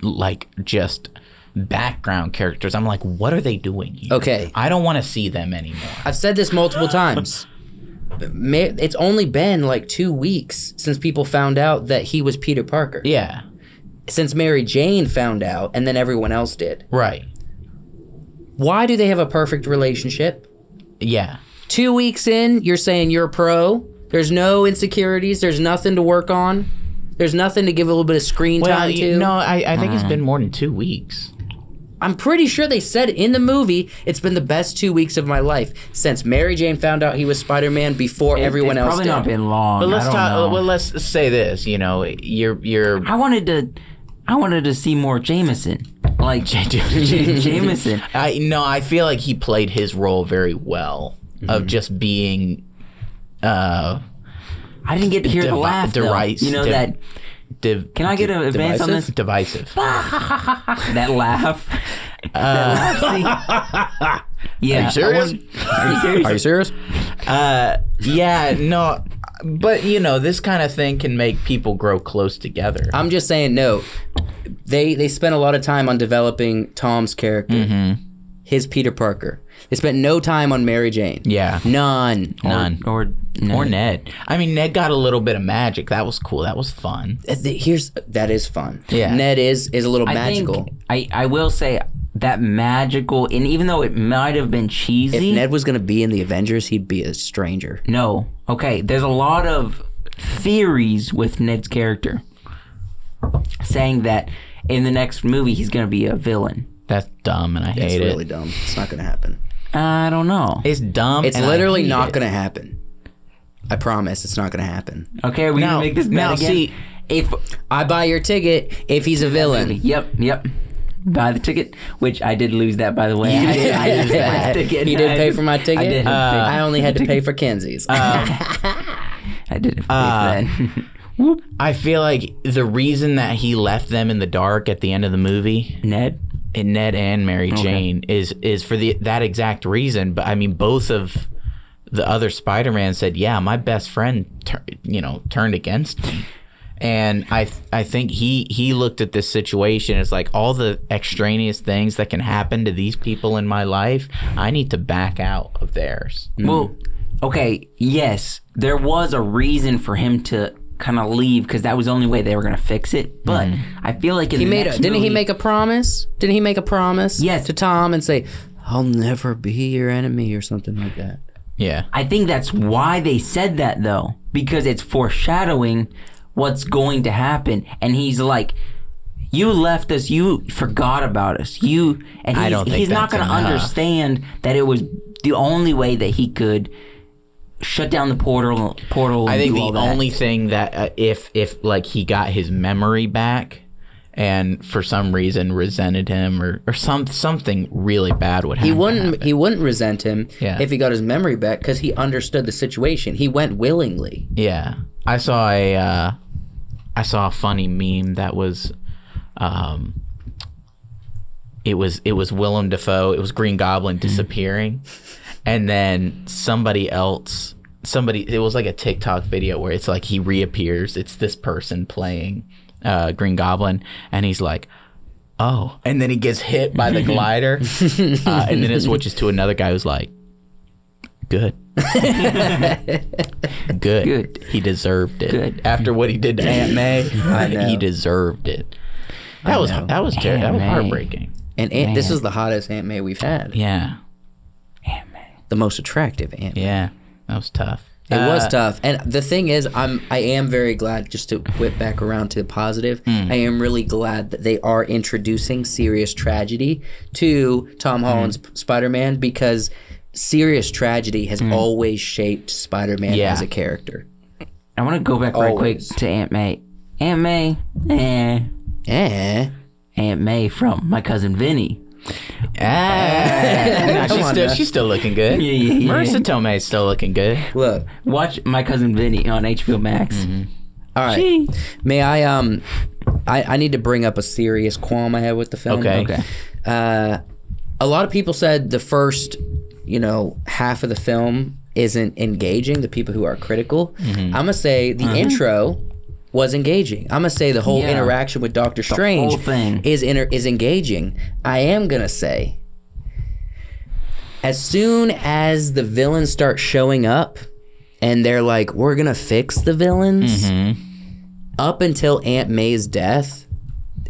like just background characters. I'm like, what are they doing here? Okay. I don't want to see them anymore. I've said this multiple times. It's only been like 2 weeks since people found out that he was Peter Parker. Yeah. Since Mary Jane found out, and then everyone else did. Right. Why do they have a perfect relationship? Yeah. 2 weeks in, you're saying you're a pro. There's no insecurities. There's nothing to work on. There's nothing to give a little bit of screen time to. No, I think it's been more than 2 weeks. I'm pretty sure they said in the movie, it's been the best 2 weeks of my life since Mary Jane found out he was Spider-Man before everyone else probably did. not been long. But let's I don't talk. know. Well, let's say this. You know, you're. I wanted to see more Jameson. Like Jameson. I feel like he played his role very well of just being. I didn't get to hear the laugh. Though. You know that. Can I get an advance on this? Divisive. That laugh. Yeah. Are you serious? Are you serious? Yeah. No. But you know, this kind of thing can make people grow close together. I'm just saying, no. They spent a lot of time on developing Tom's character, his Peter Parker. They spent no time on Mary Jane. Yeah. None. Or Ned. I mean, Ned got a little bit of magic. That was cool. That was fun. That is fun. Yeah. Ned is a little magical. I will say that magical, and even though it might have been cheesy. If Ned was going to be in the Avengers, he'd be a stranger. No. Okay, there's a lot of theories with Ned's character saying that in the next movie he's going to be a villain. That's dumb, and I hate it. It's really dumb. It's not going to happen. I don't know. It's dumb. It's and literally I hate not it. going to happen. I promise it's not going to happen. Okay, are we going to make this bet again? See, if I buy your ticket if he's a villain. Yep. Buy the ticket, which I did lose that, by the way. You did. I did pay for my ticket. You did pay for my ticket? I did. I only had to pay for Kenzie's. I didn't pay for that. I feel like the reason that he left them in the dark at the end of the movie, Ned and Mary Jane, is for that exact reason. But I mean, both of the other Spider-Man said, yeah, my best friend turned against me. And I think he looked at this situation as like, all the extraneous things that can happen to these people in my life, I need to back out of theirs. Well, okay, yes, there was a reason for him to kind of leave, because that was the only way they were going to fix it. But I feel like in didn't he make a promise? Didn't he make a promise? Yes. To Tom and say, I'll never be your enemy or something like that. Yeah. I think that's why they said that, though, because it's foreshadowing what's going to happen. And he's like, you left us, you forgot about us, he's not going to understand that it was the only way that he could shut down the portal. I think the that. only thing that if like he got his memory back and for some reason resented him or something really bad would happen. He wouldn't resent him if he got his memory back, because he understood the situation. He went willingly. Yeah. I saw a funny meme that was it was Willem Dafoe, it was Green Goblin disappearing. And then it was like a TikTok video where it's like he reappears. It's this person playing Green Goblin, and he's like, oh. And then he gets hit by the glider, and then it switches to another guy who's like, good. Good. He deserved it. Good. After what he did to Aunt May, he deserved it. That was terrible. That was heartbreaking. And this is the hottest Aunt May we've had. Yeah. The most attractive Aunt May. Yeah, that was tough. It was tough. And the thing is, I am very glad, just to whip back around to the positive, I am really glad that they are introducing serious tragedy to Tom Holland's Spider-Man, because serious tragedy has always shaped Spider-Man as a character. I want to go back right quick to Aunt May. Aunt May, Aunt May from My Cousin Vinny. She's still looking good. Yeah. Marissa Tomei's still looking good. Look, watch My Cousin Vinny on HBO Max. All right. May I I need to bring up a serious qualm I had with the film. Okay. A lot of people said the first, half of the film isn't engaging, the people who are critical. I'm going to say the intro was engaging. I'm going to say the whole interaction with Doctor Strange is engaging. I am going to say, as soon as the villains start showing up and they're like, we're going to fix the villains, up until Aunt May's death,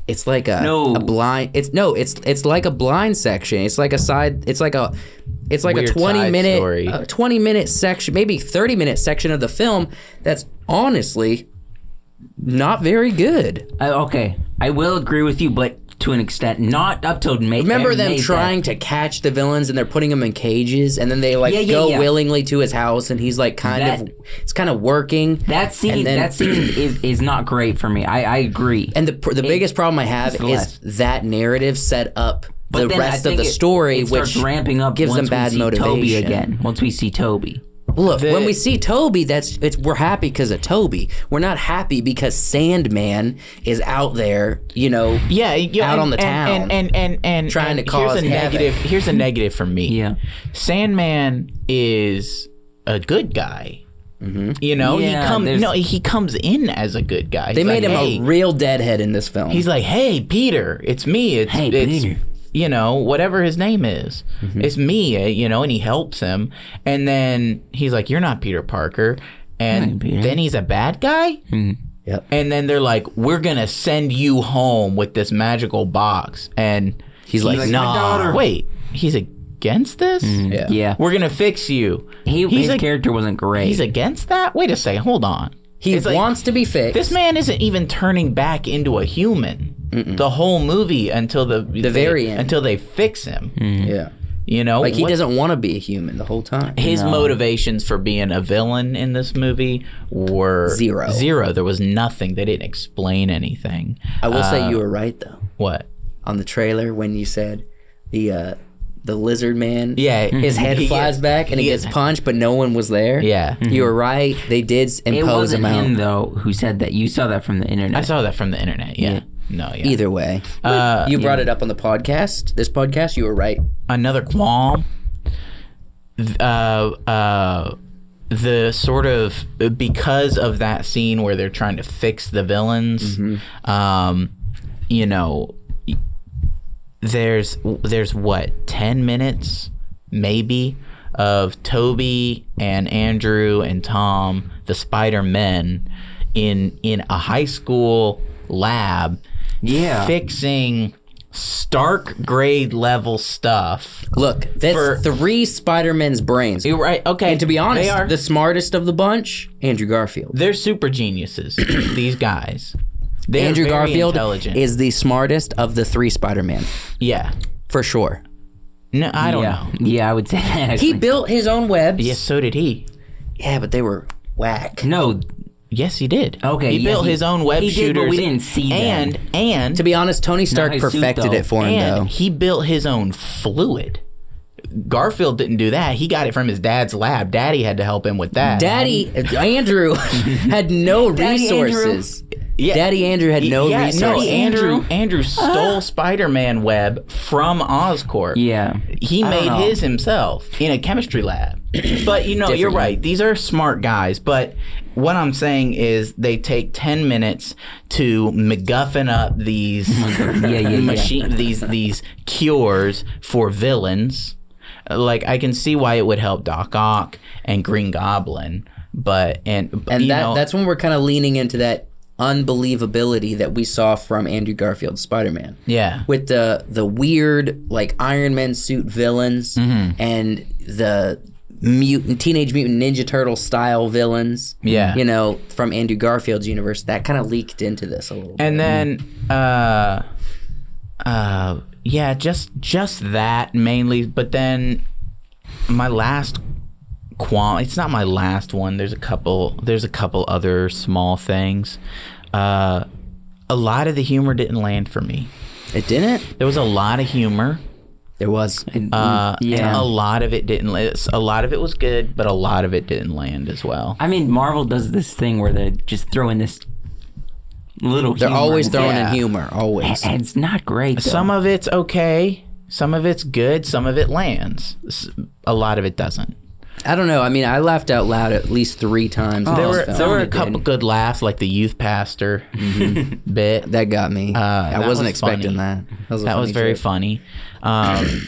it's like a blind. It's like a blind section. It's like a side. It's like a 20-minute section, maybe 30-minute section of the film that's honestly not very good. Okay, I will agree with you, but to an extent, not up till May. Remember them trying to catch the villains, and they're putting them in cages, and then they go willingly to his house, and he's like it's kind of working. That scene is not great for me. I agree. And the biggest problem I have is that narrative set up the rest of the story, which ramping up gives them bad motivation. Toby again. Once we see Toby. Look, when we see Toby, we're happy because of Toby. We're not happy because Sandman is out there, out on the town, and trying to cause negative. Here's a negative for me. Yeah, Sandman is a good guy. He comes in as a good guy. They made him a real deadhead in this film. He's like, hey, Peter, it's me. Peter. Whatever his name is. It's me, and he helps him. And then he's like, you're not Peter Parker. And then he's a bad guy? Yep. And then they're like, we're going to send you home with this magical box. And he's like, nah, wait, he's against this? Yeah. We're going to fix you. His character wasn't great. He's against that? Wait a second, hold on. He wants to be fixed. This man isn't even turning back into a human. The whole movie until the very end, until they fix him. Yeah, he doesn't want to be a human the whole time. His motivations for being a villain in this movie were zero. There was nothing. They didn't explain anything. I will say you were right though. What? On the trailer when you said the lizard man, his head flies back and he gets punched, but no one was there. Yeah, you were right. They did impose him out. It wasn't him though who said that. You saw that from the internet. I saw that from the internet. Yeah. No, yeah. Either way, you brought it up on the podcast. This podcast, you were right. Another qualm. the sort of, because of that scene where they're trying to fix the villains, you know, there's what, 10 minutes maybe of Toby and Andrew and Tom, the Spider-Men, in a high school lab, fixing Stark grade level stuff. Look, that's 3 Spider-Men's brains. You're right. Okay. And to be honest, they are. the smartest of the bunch, Andrew Garfield. They're super geniuses. These guys. They Andrew are very Garfield intelligent. is the smartest of the 3 Spider-Man. Yeah. For sure. No, I don't know. Yeah, I would say that. Actually. He built his own webs. Yes, so did he. Yeah, but they were whack. No. Yes, he did. Okay, he built his own web he shooters. did, but we didn't see and them. And To be honest, Tony Stark his suit, perfected though. it for him, and though. he built his own fluid. Garfield didn't do that. He got it from his dad's lab. Daddy had to help him with that. Andrew had no resources. Yeah. Daddy Andrew had no resources. No, Andrew stole Spider-Man web from Oscorp. Yeah. He I don't made know. his himself in a chemistry lab. But, you know, you're right. These are smart guys. But what I'm saying is they take 10 minutes to MacGuffin up these these cures for villains. Like, I can see why it would help Doc Ock and Green Goblin. But that's when we're kind of leaning into that unbelievability that we saw from Andrew Garfield's Spider-Man. Yeah. With the weird, like, Iron Man suit villains and the Teenage Mutant Ninja Turtle style villains. Yeah. You know, from Andrew Garfield's universe. That kind of leaked into this a little bit. And then, just that mainly. But then my last it's not my last one. There's a couple other small things. A lot of the humor didn't land for me. It didn't? There was a lot of humor. There was. And a lot of it didn't. A lot of it was good, but a lot of it didn't land as well. I mean, Marvel does this thing where they just throw in this little. They're humor always in throwing there. in humor, always. And it's not great. Though. Some of it's okay. Some of it's good. Some of it lands. A lot of it doesn't. I don't know. I mean, I laughed out loud at least 3 times. There in were a this film. couple good laughs, like the youth pastor bit. That got me. I wasn't was expecting funny. that. That was very joke. funny.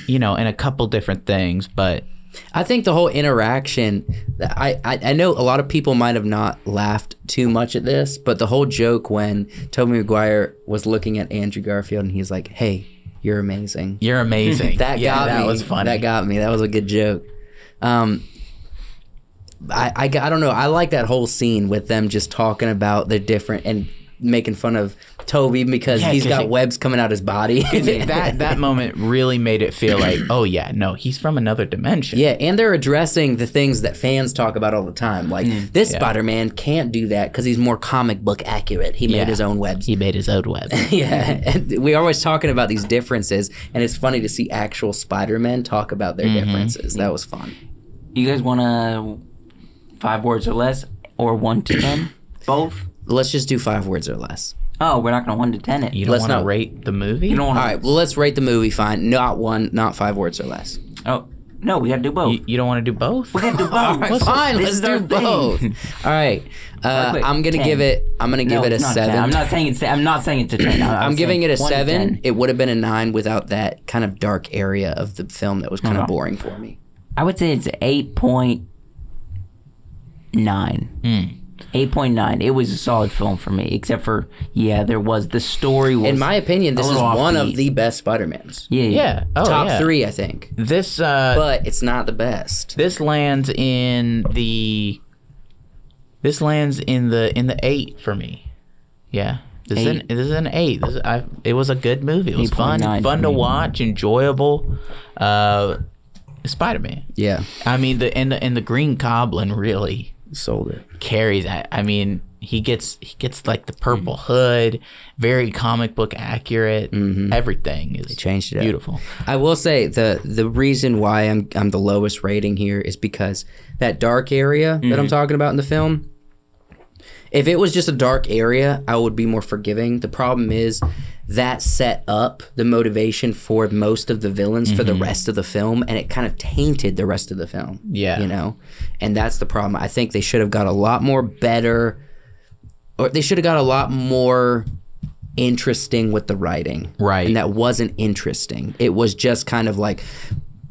You know, and a couple different things, but I think the whole interaction, I know a lot of people might have not laughed too much at this, but the whole joke when Tobey Maguire was looking at Andrew Garfield and he's like, "Hey, you're amazing." you're amazing. That got me. That was funny. That got me. That was a good joke. I don't know. I like that whole scene with them just talking about the different and making fun of Toby because he's got webs coming out his body. that moment really made it feel like, oh yeah, no, he's from another dimension. Yeah, and they're addressing the things that fans talk about all the time. Like, this Spider-Man can't do that because he's more comic book accurate. He made his own webs. He made his own web. Yeah, and we're always talking about these differences, and it's funny to see actual Spider-Men talk about their differences. That was fun. You guys want to 5 words or less, or 1 to 10, both? Let's just do 5 words or less. Oh, we're not going to 1 to 10 it. You don't want to rate the movie? You don't All want right, well, let's rate the movie fine. Not 5 words or less. Oh, no, we got to do both. You don't want to do both? We got to do both. All right, fine, This let's is our do thing. both. All right, Wait, I'm gonna 10. give it. I'm gonna give No, it a it's not 7. 10. I'm not saying it's a 10. I'm giving it a 1 to 7. 10. It would have been a 9 without that kind of dark area of the film that was kind of boring for me. I would say it's 8.9. 8.9. It was a solid film for me, except for there was the story was. In my opinion, this a is little one offbeat. of the best Spider-Mans. Yeah. Oh, Top yeah. 3, I think. This But it's not the best. this lands in the 8 for me. Yeah. This is an 8. It was a good movie. It was fun 8.9 to for me. watch, enjoyable. Spider-Man. Yeah, I mean, the Green Goblin really sold it. carries that. I mean, he gets like the purple hood, very comic book accurate. Everything is Changed it up. beautiful. I will say the reason why I'm the lowest rating here is because that dark area that I'm talking about in the film, If it was just a dark area, I would be more forgiving. The problem is that set up the motivation for most of the villains for the rest of the film, and it kind of tainted the rest of the film. Yeah. You know? And that's the problem. I think they should have got a lot more better, or they should have got a lot more interesting with the writing. Right. And that wasn't interesting. It was just kind of like,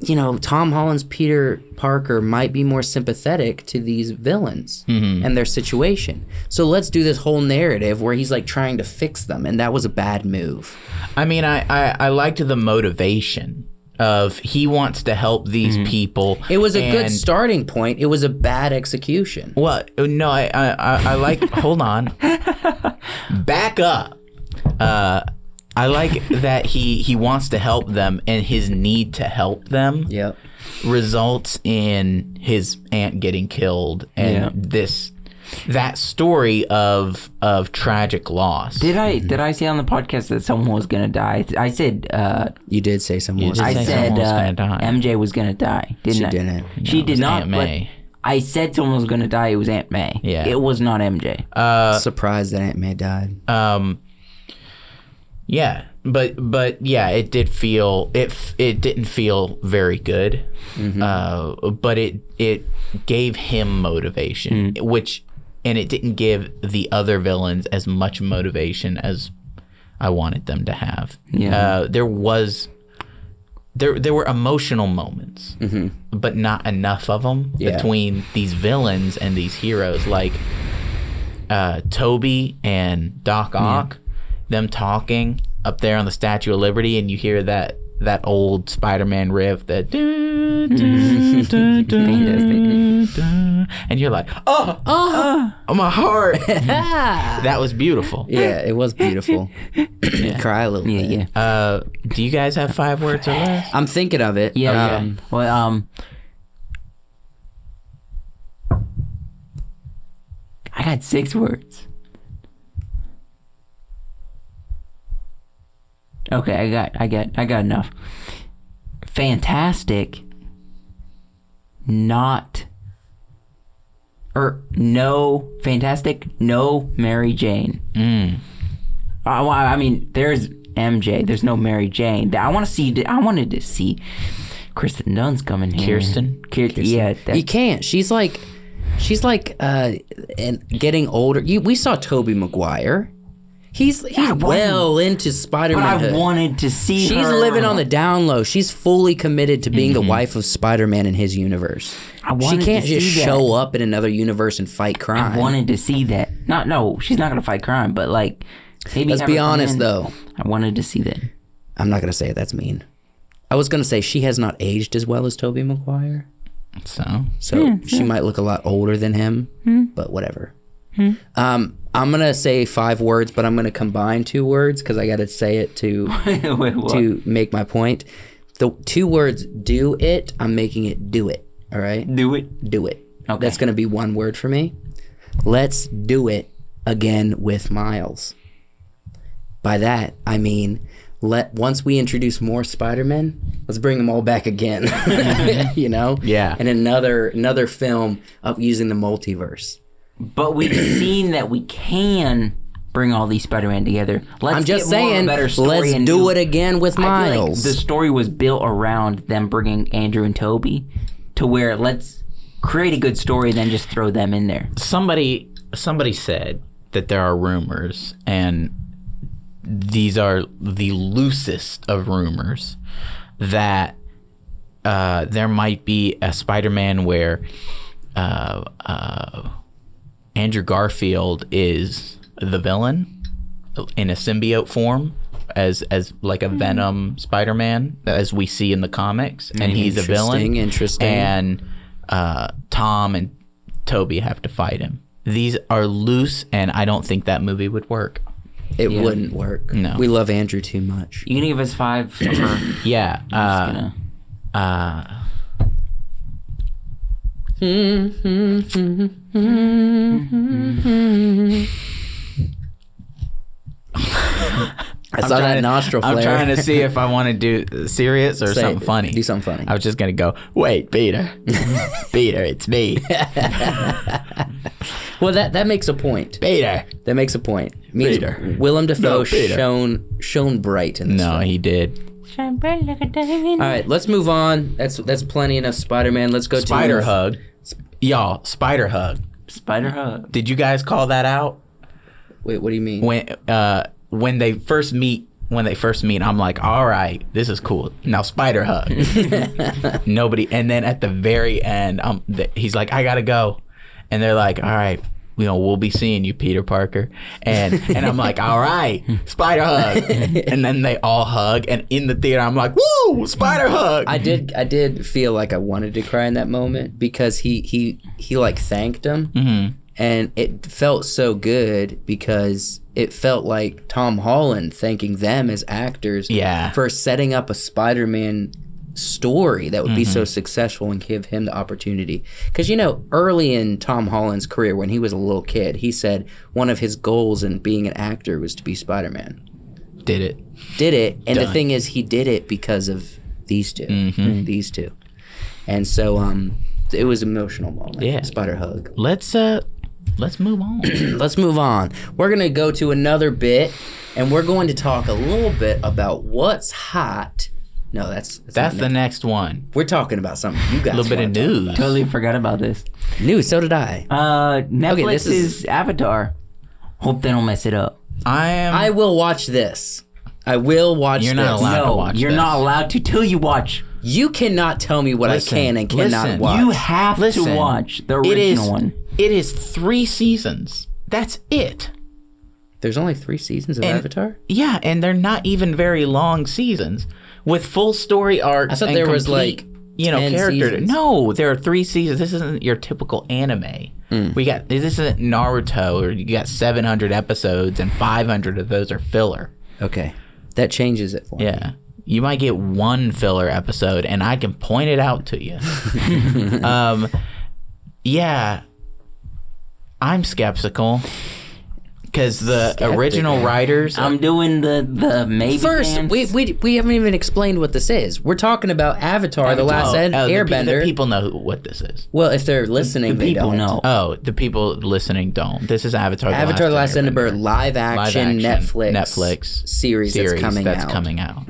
you know, Tom Holland's Peter Parker might be more sympathetic to these villains and their situation. So let's do this whole narrative where he's like trying to fix them, and that was a bad move. I mean, I liked the motivation of he wants to help these people. It was a good starting point. It was a bad execution. Well, no, I like. Hold on, back up. I like that he wants to help them, and his need to help them results in his aunt getting killed, and that story of tragic loss. Did I say on the podcast that someone was gonna die? I said You did say someone was I say said someone was gonna die. MJ was gonna die. Didn't I? didn't. She No, it did was not. Aunt but May. I said someone was gonna die. It was Aunt May. Yeah. It was not MJ. Surprised that Aunt May died. Yeah, but yeah, it did feel it didn't feel very good, but it gave him motivation, and it didn't give the other villains as much motivation as I wanted them to have. Yeah. There were emotional moments, but not enough of them between these villains and these heroes, like Toby and Doc Ock. Them talking up there on the Statue of Liberty, and you hear that old Spider-Man riff, that and you're like, oh, my heart. That was beautiful. Yeah, it was beautiful. Cry a little bit. Yeah. Do you guys have 5 words or less? I'm thinking of it. Yeah. Well, I got 6 words. Okay, I got enough. Fantastic. Fantastic. No Mary Jane. I mean, there's MJ. There's no Mary Jane. I wanted to see Kristen Dunst coming here. Kirsten? Yeah. You can't. She's like and getting older. We saw Tobey Maguire. He's well into Spider-Man. But I wanted to see her. She's living on the down low. She's fully committed to being the wife of Spider-Man in his universe. She can't just show up in another universe and fight crime. I wanted to see that. No, she's not gonna fight crime, but like, maybe. Let's be honest, though. I wanted to see that. I'm not gonna say it. That's mean. I was gonna say she has not aged as well as Tobey Maguire. So She might look a lot older than him, but whatever. I'm gonna say 5 words, but I'm gonna combine 2 words because I gotta say it to to make my point. The 2 words, do it. I'm making it do it. All right. Do it. Do it. Okay. That's gonna be 1 word for me. Let's do it again with Miles. By that I mean, once we introduce more Spider-Men, let's bring them all back again. You know? Yeah. And another film of using the multiverse. But we've seen that we can bring all these Spider-Man together. I'm just saying, let's do it again with Miles. I feel like the story was built around them bringing Andrew and Toby, to where let's create a good story, then just throw them in there. somebody said that there are rumors, and these are the loosest of rumors, that there might be a Spider-Man where Andrew Garfield is the villain in a symbiote form, as like a Venom Spider-Man, as we see in the comics, and he's a villain. Interesting. And Tom and Toby have to fight him. These are loose, and I don't think that movie would work. It wouldn't work. No. We love Andrew too much. You gonna give us 5? Yeah. I saw that nostril flare. I'm trying to see if I want to do serious or Say something it. funny. Do something funny. I was just gonna go, wait, Peter. Peter, it's me. Well, that makes a point. Peter. That makes a point. It means Peter. Willem Dafoe No, Peter. shone bright in this No, film. he did. Shine bright like a diamond. All right, let's move on. That's plenty enough Spider-Man. Let's go Spider to hug. Y'all, spider hug. Spider hug. Did you guys call that out? Wait, what do you mean? When they first meet, I'm like, all right, this is cool. Now spider hug. Nobody. And then at the very end, he's like, I gotta go. And they're like, all right, we'll be seeing you, Peter Parker. And I'm like, all right, spider hug. And then they all hug. And in the theater, I'm like, woo, spider hug. I did feel like I wanted to cry in that moment because he like thanked him. Mm-hmm. And it felt so good because it felt like Tom Holland thanking them as actors for setting up a Spider-Man story that would be so successful and give him the opportunity. Because, early in Tom Holland's career, when he was a little kid, he said one of his goals in being an actor was to be Spider-Man. Did it. And Done. the thing is, he did it because of these two. Mm-hmm. These two. And so it was an emotional moment. Yeah. Spider hug. Let's move on. Let's move on. We're going to go to another bit, and we're going to talk a little bit about what's hot. No, that's the next one. We're talking about something you guys A little bit of wanna talk news. Totally forgot about this. about. News, so did I. Netflix this is- is Avatar. Hope they don't mess it up. I will watch this. I will watch You're this. not allowed to No, watch you're this. not allowed to till you watch. You cannot tell me what Listen, I can and cannot listen. watch. You have Listen, to watch the original one. It is 3 seasons. That's it. There's only 3 seasons of And- Avatar? Yeah, and they're not even very long seasons with full story arcs. I thought and there was, complete, like, 10 character. seasons. No, there are 3 seasons. This isn't your typical anime. This isn't Naruto, or you got 700 episodes and 500 of those are filler. Okay. That changes it for me. Yeah. You might get 1 filler episode, and I can point it out to you. Yeah. I'm skeptical. Because the original writers... I'm doing the maybe First, dance. we haven't even explained what this is. We're talking about Avatar, The Last Airbender. The people know what this is. Well, if they're listening, the people they don't. know. Oh, the people listening don't. This is Avatar. Avatar: The Last Airbender, live action Netflix series that's coming out.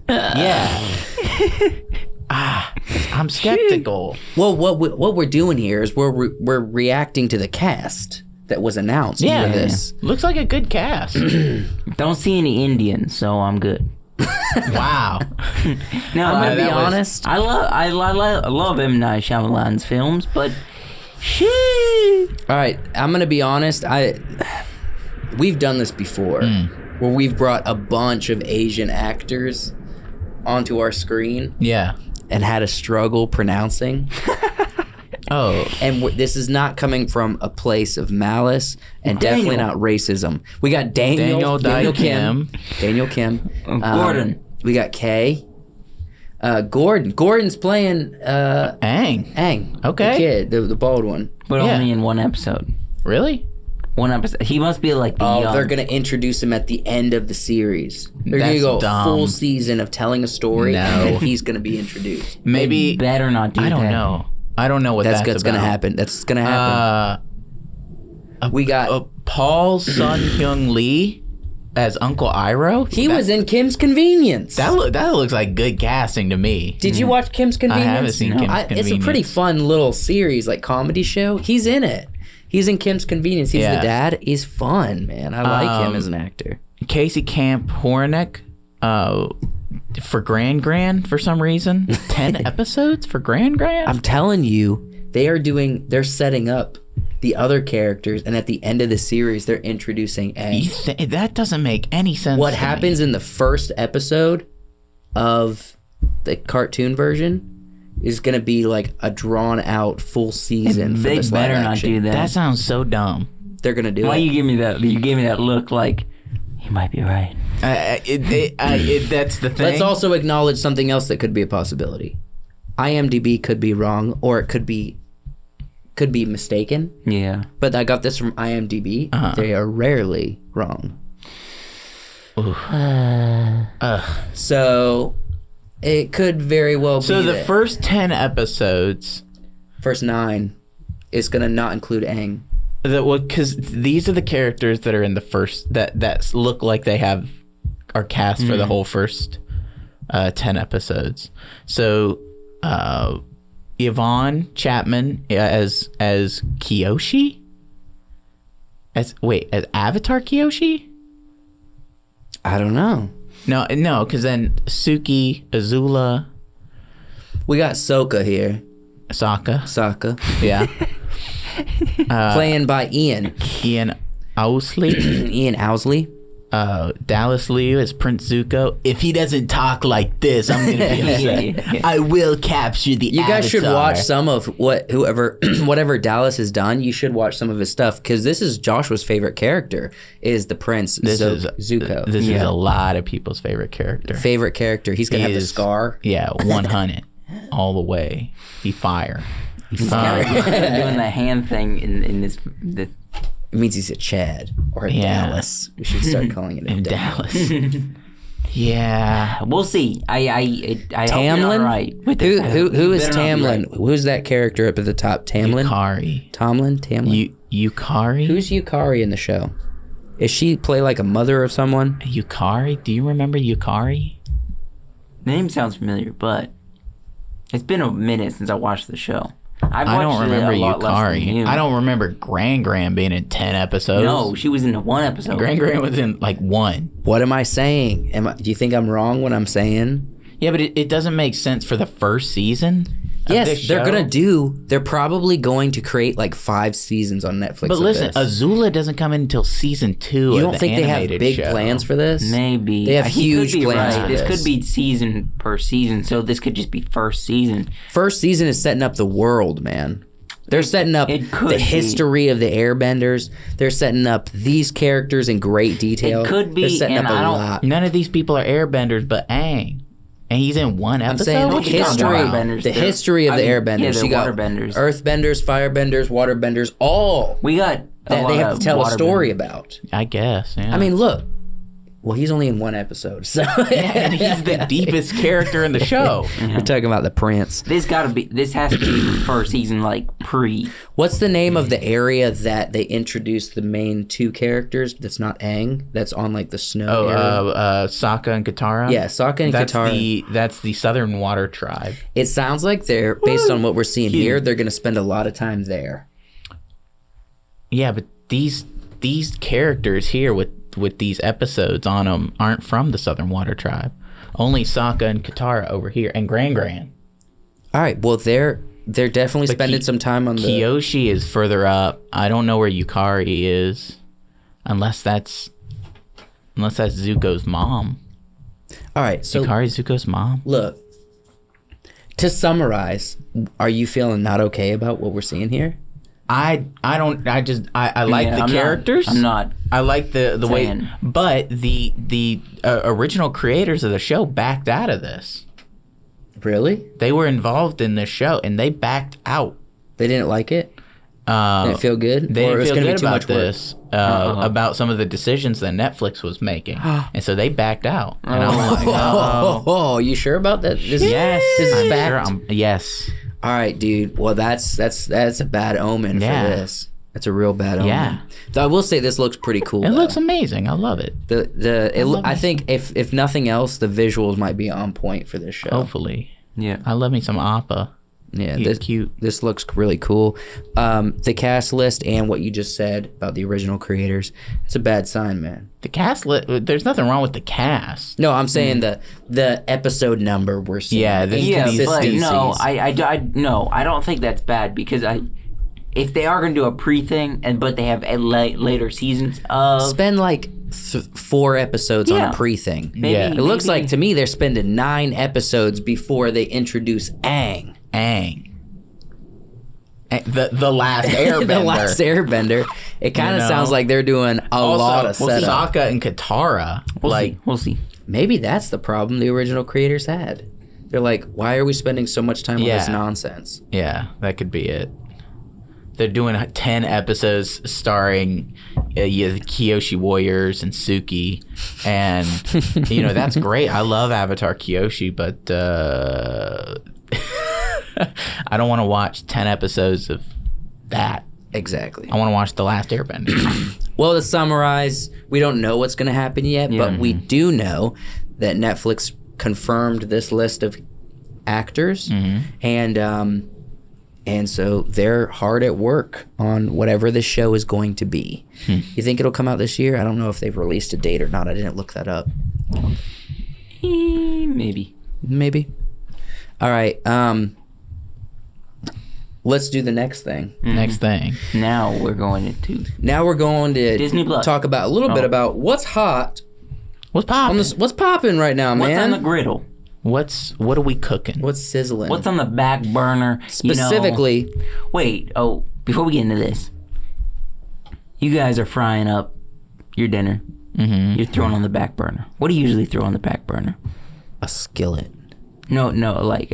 Yeah. I'm skeptical. Well, what we're doing here is we're reacting to the cast that was announced for this. Looks like a good cast. Don't see any Indians, so I'm good. Wow. No, I'm gonna be that was- honest. I love M. Night Shyamalan's films, but shit. All right, I'm gonna be honest. We've done this before, where we've brought a bunch of Asian actors onto our screen Yeah. and had a struggle pronouncing. Oh. And this is not coming from a place of malice and definitely not racism. We got Daniel Kim. Daniel Kim. Gordon. We got Kay. Gordon. Gordon's playing Aang. The Okay. kid, the bald one. But Yeah. only in one episode. Really? One episode. He must be like the young. They're gonna introduce him at the end of the series. They're gonna That's go dumb. a full season of telling a story, No. and then he's gonna be introduced. Maybe. better not do that. I don't know. I don't know what that's That's gonna about. happen. That's gonna happen. We got. Paul Sun Hyung Lee as Uncle Iroh. He was in Kim's Convenience. That looks like good casting to me. Did you watch Kim's Convenience? haven't seen Kim's It's a pretty Convenience. fun little series, like comedy show. He's in it. He's in Kim's Convenience. He's Yeah. the dad. He's fun, man. I like him as an actor. Casey Camp Hornick for Grand for some reason. 10 episodes for Grand. I'm telling you, they're setting up the other characters, and at the end of the series, they're introducing Aang. That doesn't make any sense. What to happens me. in the first episode of the cartoon version is going to be like a drawn out full season for They this live better not action. do that. That sounds so dumb. They're going to do Why it. you give me that? You gave me that look like he might be right. That's the thing. Let's also acknowledge something else that could be a possibility. IMDb could be wrong, or it could be mistaken. Yeah. But I got this from IMDb. They are rarely wrong. So it could very well be So the that. first 10 episodes. First 9. it's gonna not include Aang. Because these are the characters that are in the first that look like they are cast for the whole first 10 episodes. So Yvonne Chapman as Kyoshi. As Avatar Kyoshi? I don't know. No, because then Suki, Azula, We got Sokka here. Sokka, Yeah. Playing by Ian Owsley. Ian Owsley. Dallas Liu as Prince Zuko. If he doesn't talk like this, I'm gonna be upset. I will capture the. You guys should Avatar. watch some of whatever Dallas has done. You should watch some of his stuff because this is Joshua's favorite character is the Prince Zuko. This is a lot of people's favorite character. He's gonna have the scar. Yeah, 100 all the way. He fire. He's kind of doing the hand thing in this. It means he's a Chad or a Dallas. We should start calling it a Dallas. Yeah, we'll see. I hope Tamlin? you're all right. Who is Tamlin? Right. Who's that character up at the top? Tamlin? Tamlin? Yukari? Who's Yukari in the show? Is she play like a mother of someone? Yukari? Do you remember Yukari? The name sounds familiar, but it's been a minute since I watched the show. I don't remember Yukari. I don't remember Gran being in 10 episodes. No, she was in 1 episode. Gran was in like 1. What am I saying? Do you think I'm wrong when I'm saying? Yeah, but it doesn't make sense for the first season. Yes, they're probably going to create like 5 seasons on Netflix. But listen, Azula doesn't come in until season 2 You of don't the think they have big show. plans for this? Maybe. They have huge plans for This this. could be season per season, so this could just be first season. First season is setting up the world, man. They're setting up the history of the Airbenders. They're setting up these characters in great detail. It could be, They're setting and up a I don't- lot. None of these people are Airbenders, but Aang. And he's in 1 episode? I'm saying What you talking about? Waterbenders, the they're- history of the Airbenders. Yeah, they're You got waterbenders. Earthbenders, firebenders, waterbenders, all We got that they have to tell a story about. I guess, yeah. I mean, look. Well, he's only in 1 episode, so and he's the deepest character in the show. we're talking about the Prince. This has to be first season, like pre. What's the name of the area that they introduced the main 2 characters? That's not Aang. That's on like the snow area. Sokka and Katara? Yeah, Sokka and Katara. That's the Southern Water Tribe. It sounds like they're, based on what we're seeing here, they're going to spend a lot of time there. Yeah, but these characters here with these episodes on them aren't from the Southern Water Tribe. Only Sokka and Katara over here, and Gran. All right, well, they're definitely spending some time on the... Kyoshi is further up. I don't know where Yukari is, unless that's Zuko's mom. All right, so... Yukari's Zuko's mom? Look, to summarize, are you feeling not okay about what we're seeing here? I like the characters. I'm not. I like the way, but the original creators of the show backed out of this. Really? They were involved in this show and they backed out. They didn't like it? Didn't feel good? They or didn't feel gonna good be too about much this, about some of the decisions that Netflix was making, and so they backed out. And I'm like, Oh, you sure about that? This is I'm fact? sure yes. All right, dude. Well, that's a bad omen for this. That's a real bad omen. Yeah. Though I will say this looks pretty cool. It looks amazing. I love it. I think if nothing else, the visuals might be on point for this show. Hopefully. Yeah. I love me some Appa. Yeah, He's cute. This looks really cool. The cast list and what you just said about the original creators, it's a bad sign, man. The cast there's nothing wrong with the cast. No, I'm saying the episode number we're seeing. Yeah, this Yeah, these but DCs. no, I don't think that's bad because if they are going to do a pre thing but they have later seasons of spend like 4 episodes on a pre thing. Maybe, Yeah. It looks like to me they're spending 9 episodes before they introduce Aang. The Last Airbender. The Last Airbender. It kind of sounds like they're doing a lot of setup. Sokka and Katara. We'll see. Maybe that's the problem the original creators had. They're like, why are we spending so much time on this nonsense? Yeah, that could be it. They're doing 10 episodes starring the Kyoshi Warriors and Suki. And, that's great. I love Avatar Kyoshi, but I don't want to watch 10 episodes of that. Exactly. I want to watch The Last Airbender. Well, to summarize, we don't know what's going to happen yet, but we do know that Netflix confirmed this list of actors, and so they're hard at work on whatever the show is going to be. You think it'll come out this year? I don't know if they've released a date or not. I didn't look that up. Maybe. All right. Let's do the next thing. Next thing. Now we're going to Disney Plus. Talk about a little bit about what's hot. What's popping? What's popping right now, man? What's on the griddle? What are we cooking? What's sizzling? What's on the back burner? Specifically. Wait. Oh, before we get into this, you guys are frying up your dinner. You're throwing on the back burner. What do you usually throw on the back burner? A skillet. No, like,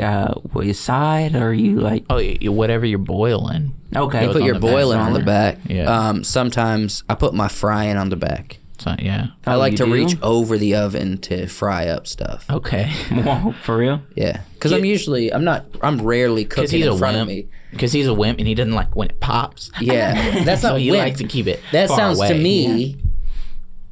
what, your side, or you like... Oh, whatever you're boiling. Okay. You put your boiling on the back. Yeah. Sometimes I put my frying on the back. So, yeah. I like to reach over the oven to fry up stuff. Okay. Whoa, for real? Yeah. Because I'm rarely cooking in front of me. Because he's a wimp and he doesn't like when it pops. Yeah. That's not so he wimp. likes to keep it That far sounds away. to me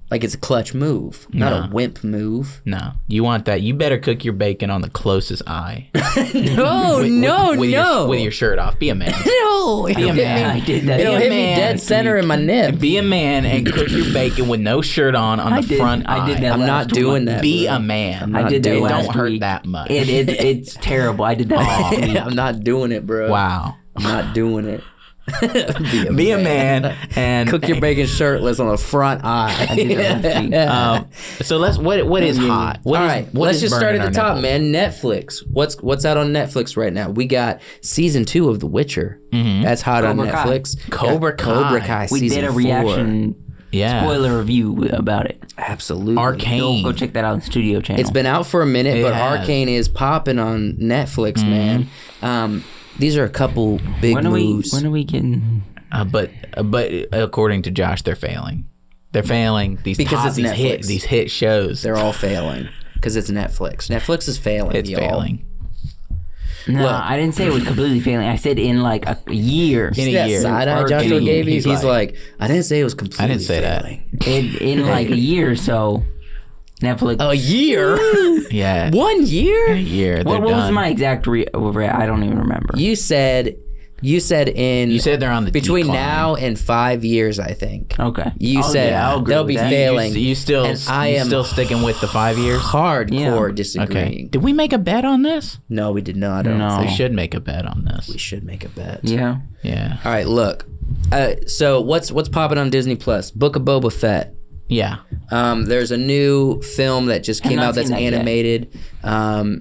like it's a clutch move, not a wimp move. No. You want that. You better cook your bacon on the closest eye. No. With your shirt off. Be a man. No. Be a man. I did that. It'll hit me dead center in my nip. Be a man and cook your bacon with no shirt on the front eye. I did that. I'm not doing that. Be a man. I did that It last don't hurt week. that much. It's terrible. I did that last week. I'm not doing it, bro. Wow. I'm not doing it. Be a man and cook your bacon shirtless on the front eye. I did that last week. So what is hot? All right, let's just start at the top, man. Netflix. What's out on Netflix right now? We got season 2 of The Witcher. That's hot on Cobra Kai. Netflix. Cobra Kai. We season did a 4. reaction spoiler review about it. Absolutely. Arcane. Go check that out on Studio Channel. It's been out for a minute, but has. Arcane is popping on Netflix, man. These are a couple big moves. When are we getting? But according to Josh, they're failing. They're failing. These hit shows. They're all failing because it's Netflix. Netflix is failing. It's failing. No, Look. I didn't say it was completely failing. I said in like a year. In a that year. side eye Or Joshua in a gave you? year. He's like, I didn't say it was completely I didn't say that. failing. In like a year or so, Netflix. A year? Yeah. 1 year? A year. What was my exact? I don't even remember. You said in. You said they're on the between decline. now and 5 years, I think. Okay. You said I'll agree they'll with be that. failing. You still and I am still sticking with the 5 years? hardcore Yeah. disagreeing. Okay. Did we make a bet on this? No, we did not. I don't No. think We should make a bet on this. we should make a bet. Yeah. Yeah. All right, look. So what's popping on Disney Plus? Book of Boba Fett. Yeah. There's a new film that just came not out that's seen that yet. animated.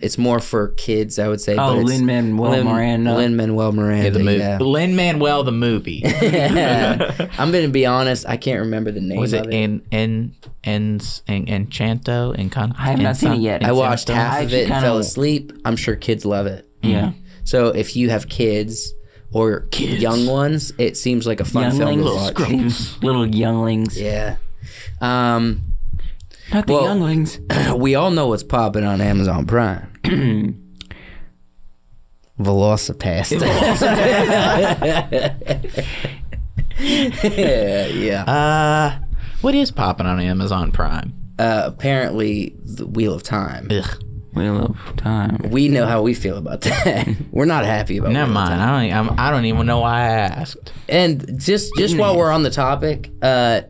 It's more for kids, I would say. Oh, but it's Lin-Manuel Miranda. Lin-Manuel Miranda. The movie. Yeah. Lin-Manuel the movie. I'm gonna be honest. I can't remember the name Was of it it. Enchanto? I have not seen it yet. I watched half I of it and actually fell kinda- asleep. I'm sure kids love it. Yeah. So if you have kids or young ones, it seems like a fun film to watch. Younglings. Little younglings. Yeah. Not the Well- younglings. We all know what's popping on Amazon Prime. Velocipaster. yeah. What is popping on Amazon Prime? Apparently, the Wheel of Time. Ugh. Wheel of Time. We know how we feel about that. We're not happy about Never Wheel of mind. Time. I don't even know why I asked. And just while we're on the topic, I'm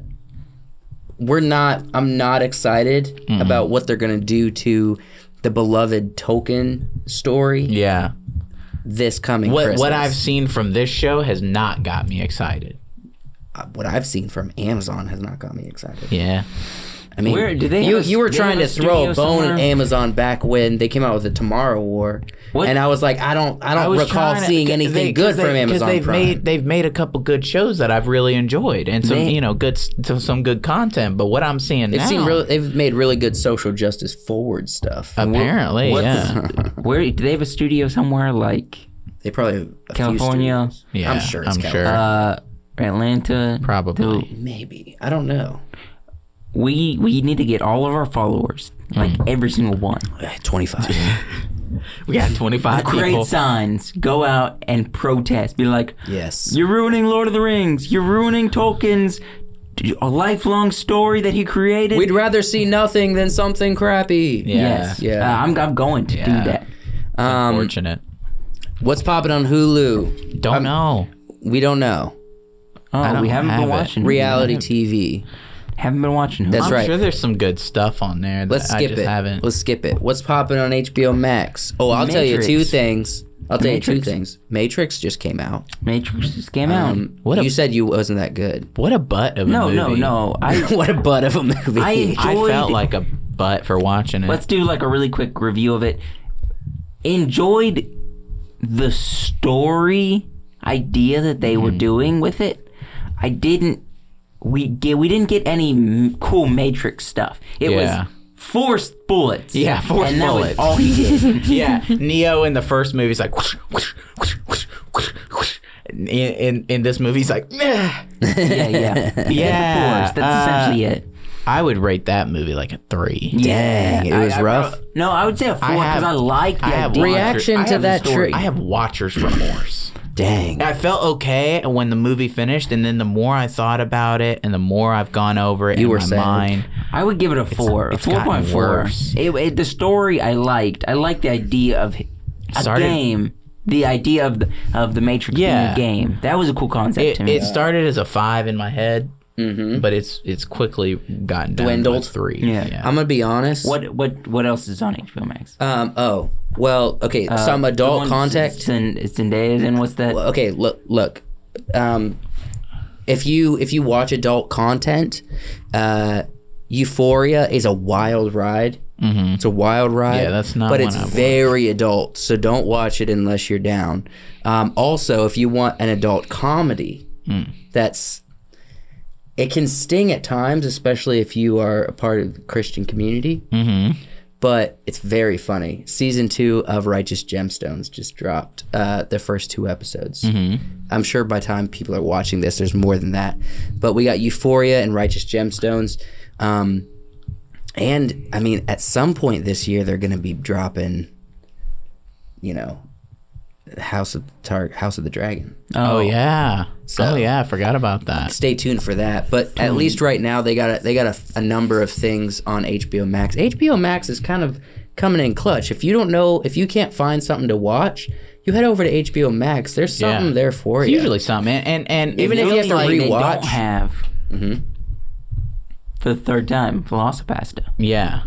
not excited about what they're gonna do to the beloved Tolkien story Yeah. this coming Christmas. What I've seen from this show has not got me excited. What I've seen from Amazon has not got me excited. Yeah. I mean, Where- do they you have a- you were they trying have to a throw studio a bone at somewhere? Amazon back when they came out with the Tomorrow War, What? and I was like, I don't was recall trying to- seeing anything good from Amazon they've Prime. they've made a couple good shows that I've really enjoyed and some good content. But what I'm seeing now, They've made really good social justice forward stuff. apparently, yeah, Where do they have a studio somewhere like They probably have a California? few studios. yeah, I'm sure it's I'm California. Atlanta? Probably. Maybe, I don't know. We need to get all of our followers, like every single one. 25. We got 25 Create people. signs. Go out and protest. Be like, Yes. you're ruining Lord of the Rings. You're ruining Tolkien's a lifelong story that he created. We'd rather see nothing than something crappy. Yeah. Yes. Yeah. I'm going to do that. Unfortunate. What's popping on Hulu? Don't know. We don't know. Oh, we haven't have been it. watching Reality TV. Haven't been watching. That's I'm right. sure there's some good stuff on there that Let's I skip just it. haven't. Let's skip it. What's popping on HBO Max? Oh, I'll tell you Matrix. two things. Matrix. Matrix just came out. Matrix just came out. You said you wasn't that good. What a butt of a movie. No. What a butt of a movie. I I enjoyed. felt like a butt for watching it. Let's do like a really quick review of it. Enjoyed the story idea that they were doing with it. I didn't. We didn't get any cool Matrix stuff. It was forced bullets. Yeah, forced and that bullets. was all he did. Yeah, Neo in the first movie is like whoosh, whoosh, whoosh, whoosh, whoosh, whoosh. In this movie he's like yeah. Yeah, Force. That's essentially it. I would rate that movie like a 3. Dang, it was rough. No, I would say a 4 because I like the idea. Reaction to that tree. I have watcher's remorse. Dang. I felt okay when the movie finished, and then the more I thought about it, and the more I've gone over it in were my sad. mind, I would give it a 4. it's a gotten 4.4. worse. The story I liked. I liked the idea of a game. The idea of the Matrix being a game. That was a cool concept to me. It started as a 5 in my head, but it's quickly gotten down Dwindled. to a 3. Yeah. I'm gonna be honest. What else is on HBO Max? Okay. Some adult content. Zendaya's in. What's that? Okay, look. If you watch adult content, Euphoria is a wild ride. Mm-hmm. It's a wild ride. Yeah, that's not But one it's I've very adult, so don't watch it unless you're down. Also, if you want an adult comedy, it can sting at times, especially if you are a part of the Christian community. Mm-hmm. But it's very funny. Season 2 of Righteous Gemstones just dropped the first 2 episodes. Mm-hmm. I'm sure by the time people are watching this, there's more than that. But we got Euphoria and Righteous Gemstones. And, I mean, at some point this year, they're going to be dropping, House of the Dragon. Oh yeah. I forgot about that. Stay tuned for that. But at least right now they got a number of things on HBO Max. HBO Max is kind of coming in clutch. If you can't find something to watch, you head over to HBO Max. There's something there for It's you. usually something, and Even if you have to Like, they rewatch. don't have for the third time Velocipasta. yeah.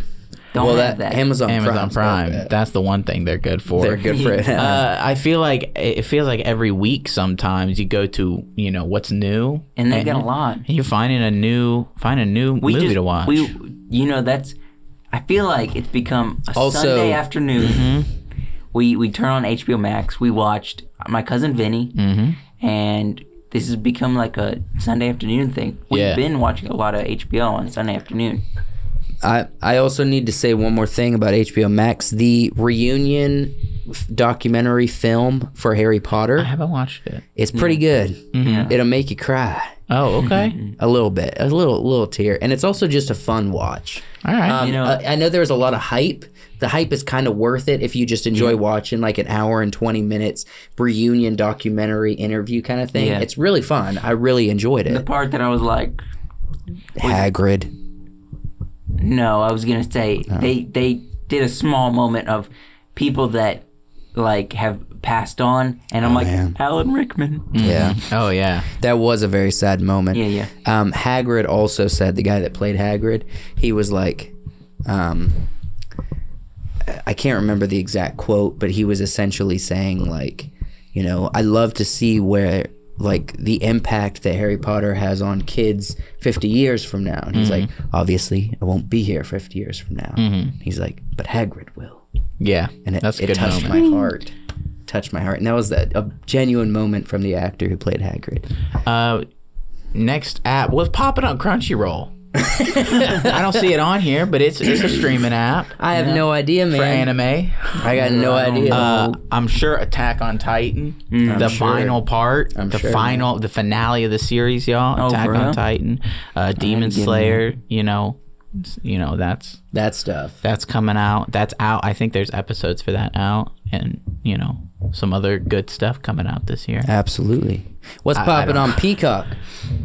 Don't have that. Amazon Prime. got that. That's the one thing they're good for. They're good for it. I feel like it feels like every week sometimes you go to what's new, And they got a lot. And you're finding a new movie to watch. I feel like it's become a Also- Sunday afternoon. We turn on HBO Max. We watched My Cousin Vinny, and this has become like a Sunday afternoon thing. We've been watching a lot of HBO on Sunday afternoon. I also need to say one more thing about HBO Max. The reunion documentary film for Harry Potter. I haven't watched it. It's pretty good. It'll make you cry Oh, okay. a little bit, a little tear, and it's also just a fun watch. All right. I know there was a lot of hype. The hype is kind of worth it if you just enjoy watching like an hour and 20 minutes reunion documentary interview kind of thing. Yeah. It's really fun. I really enjoyed The it. part that I was like, Hagrid. no, I was gonna say they did a small moment of people that like have passed on, and I'm like, man. Alan Rickman. Yeah. Oh yeah. That was a very sad moment. Yeah. Hagrid also said, the guy that played Hagrid, he was like, I can't remember the exact quote, but he was essentially saying like, I love to see where like the impact that Harry Potter has on kids 50 years from now. And he's like, obviously I won't be here 50 years from now. He's like, but Hagrid will. Yeah. And it That's a good touched moment. my heart. Touched my heart. And that was a genuine moment from the actor who played Hagrid. Next app was popping on Crunchyroll. I don't see it on here, but it's a streaming app I have no idea, man. for anime. I got no idea. I'm sure Attack on Titan, the final part, the finale of the series, y'all. Oh, Attack for on real? Titan, Demon get Slayer. that stuff. That's coming out. That's out. I think there's episodes for that out, and some other good stuff coming out this year. Absolutely. What's popping on Peacock?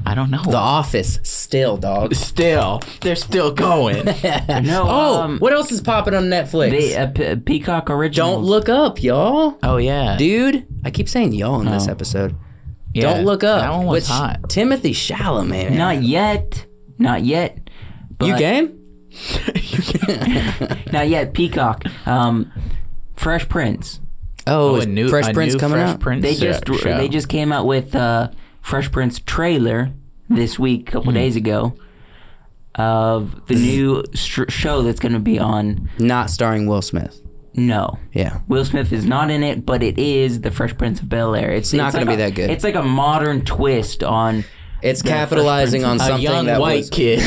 I don't know. The Office, still, dog. Still, they're still going. No. What else is popping on Netflix? The Peacock originals. Don't look up, y'all. Oh yeah, dude. I keep saying y'all in this epised. Yeah, Don't look up. That one was hot. Timothy Chalamet. Not yet. But You game? Not yet. Peacock. Fresh Prince. Oh, a new Fresh Prince coming Fresh out? Prince They just came out with Fresh Prince trailer this week, a couple days ago, of the new show that's going to be on. Not starring Will Smith. No. Yeah. Will Smith is not in it, but it is the Fresh Prince of Bel-Air. It's not going to be that good. It's like a modern twist on. It's capitalizing on something a young that white was, kid.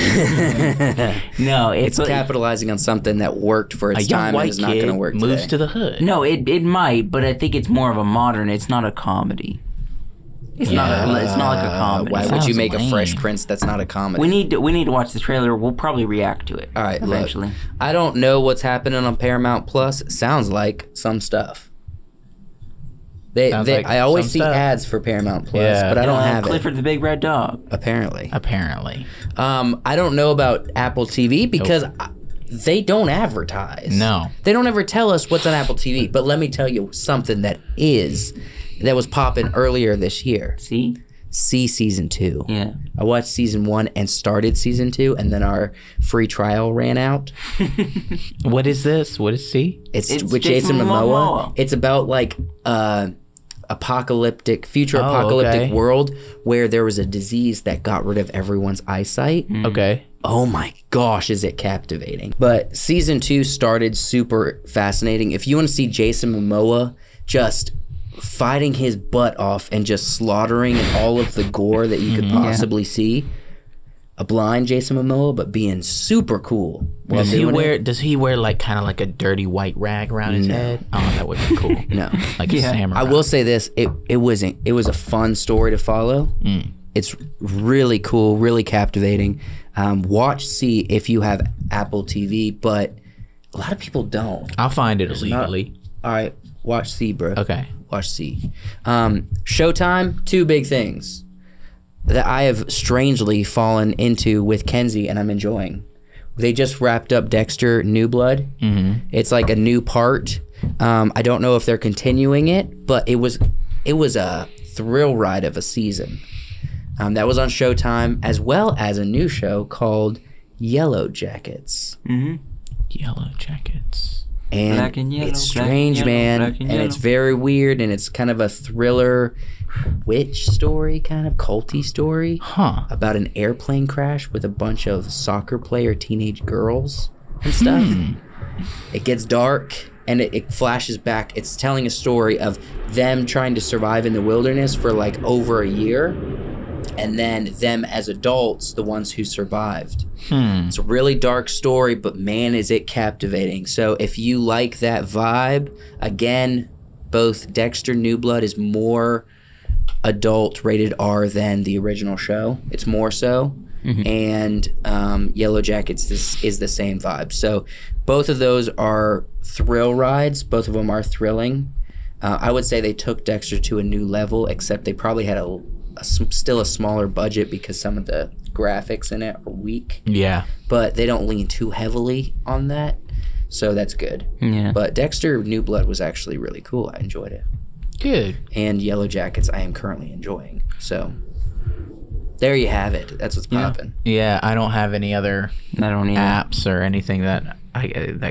No, it's capitalizing on something that worked for its time and is not going to work today. Moves to the hood. No, it might, but I think it's more of a modern. It's not a comedy. It's not like a comedy. Why would you make a lame. Fresh Prince that's not a comedy? We need to watch the trailer. We'll probably react to it. All right, eventually. Look, I don't know what's happening on Paramount Plus. It sounds like some stuff. I always see ads for Paramount Plus, but I don't have Clifford the Big Red Dog. Apparently. I don't know about Apple TV because they don't advertise. No. They don't ever tell us what's on Apple TV. But let me tell you something that was popping earlier this year. See season 2. Yeah. I watched season 1 and started season 2, and then our free trial ran out. What is this? What is C? It's with Jason Momoa. It's about like future apocalyptic world where there was a disease that got rid of everyone's eyesight. Okay. Oh my gosh, is it captivating. But season 2 started super fascinating. If you want to see Jason Momoa just fighting his butt off and just slaughtering all of the gore that you could possibly see, a blind Jason Momoa, but being super cool. Does he wear like kind of like a dirty white rag around his head? Oh, that would be cool. No. Like a samurai. I will say this, it was a fun story to follow. It's really cool, really captivating. Watch See if you have Apple TV, but a lot of people don't. I'll find it illegally. All right, watch See, bro. Okay. Watch See. Showtime, 2 big things that I have strangely fallen into with Kenzie and I'm enjoying. They just wrapped up Dexter New Blood. Mm-hmm. It's like a new part. I don't know if they're continuing it, but it was a thrill ride of a season. That was on Showtime, as well as a new show called Yellow Jackets. Mm-hmm. Yellow Jackets. And Black and yellow, it's strange, man, and it's very weird, and it's kind of a thriller witch story, kind of culty story about an airplane crash with a bunch of soccer player teenage girls and stuff. It gets dark, and it flashes back. It's telling a story of them trying to survive in the wilderness for like over a year, and then them as adults, the ones who survived. It's a really dark story, but man, is it captivating. So if you like that vibe, again, both Dexter New Blood is more adult rated R than the original show. It's more so. And Yellow Jackets is the same vibe. So both of those are thrill rides. Both of them are thrilling. I would say they took Dexter to a new level, except they probably had still a smaller budget because some of the graphics in it are weak. Yeah. But they don't lean too heavily on that, so that's good. Yeah. But Dexter New Blood was actually really cool. I enjoyed it. Good. And Yellow Jackets I am currently enjoying. So there you have it. That's what's popping. Yeah, I don't have any other apps or anything that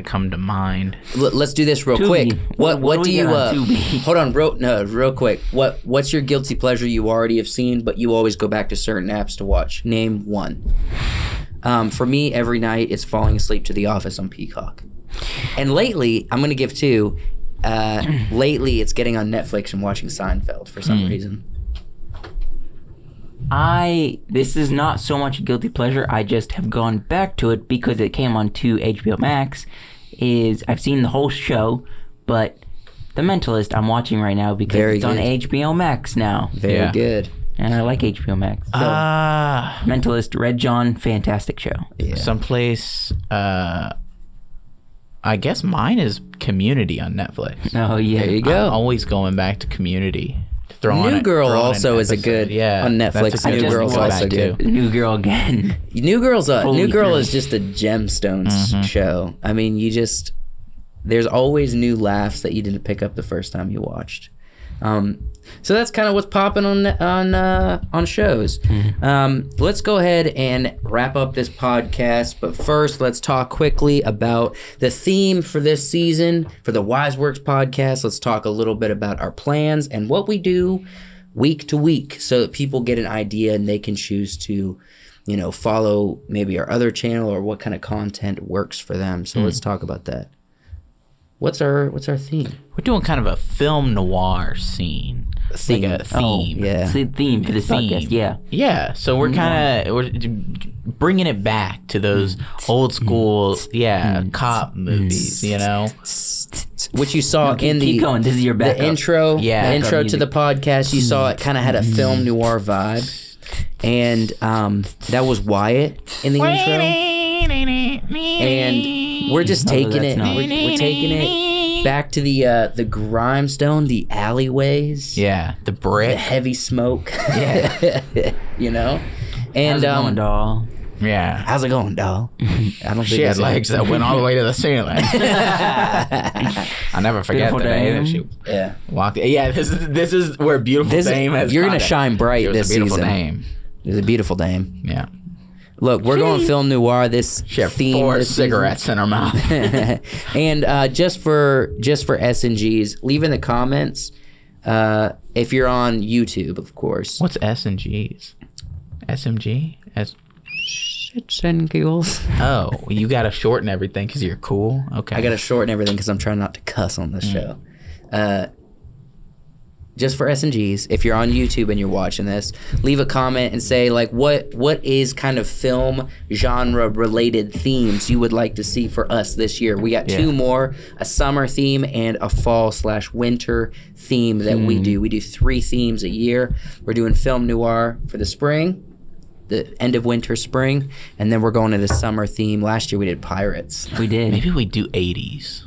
come to mind. Let's do this real quick. What do you hold on, real quick. What's your guilty pleasure you already have seen, but you always go back to certain apps to watch? Name one. For me, every night it's falling asleep to The Office on Peacock. And lately, I'm gonna give 2. Lately, it's getting on Netflix and watching Seinfeld for some reason. This is not so much a guilty pleasure. I just have gone back to it because it came on to HBO Max. I've seen the whole show, but The Mentalist I'm watching right now because it's on HBO Max now. Very good. And I like HBO Max. Mentalist, Red John, fantastic show. Yeah. Someplace, I guess mine is Community on Netflix. Oh, yeah. There you go. I'm always going back to Community. New Girl also is a good on Netflix. New New Girl's also good. New Girl again. New Girl Fully is just a Gemstones show. I mean, there's always new laughs that you didn't pick up the first time you watched. So that's kind of what's popping on shows. Let's go ahead and wrap up this podcast. But first, let's talk quickly about the theme for this season for the Wiseworks podcast. Let's talk a little bit about our plans and what we do week to week, so that people get an idea and they can choose to, follow maybe our other channel or what kind of content works for them. So let's talk about that. What's our theme? We're doing kind of a film noir scene. Like a theme. Yeah. It's the theme for this podcast, yeah. Yeah, so we're we're bringing it back to those old school, cop movies, Which you saw in keep going. This is your backup. the intro. Yeah. The intro to Music. the podcast. You saw it kind of had a film noir vibe, and that was Wyatt in the intro. And we're just taking it. We're taking it back to the grindstone, the alleyways. Yeah, the The brick. heavy smoke. Yeah. And How's it going, doll? Yeah. how's it going, doll? I don't think She had that's legs that went all the way to the ceiling. I never forget Beautiful the day that Dame. she Yeah. walked. Yeah, this is where Beautiful Dame has. You're gonna content. shine bright She was this a beautiful season. Dame. It's a beautiful dame. Yeah. Look, we're going film noir this She had theme. 4 this season. cigarettes in her mouth. And just for S&Gs, leave in the comments if you're on YouTube, of course. What's S and G's? SMG? Shits and giggles. Oh, you got to shorten everything because you're cool. Okay. I got to shorten everything because I'm trying not to cuss on this show. Just for S&Gs, if you're on YouTube and you're watching this, leave a comment and say what is kind of film genre related themes you would like to see for us this year. We got 2 more, a summer theme and a fall/winter theme that we do. We do 3 themes a year. We're doing film noir for the spring, the end of winter, spring, and then we're going to the summer theme. Last year we did pirates. We did. Maybe we do 80s.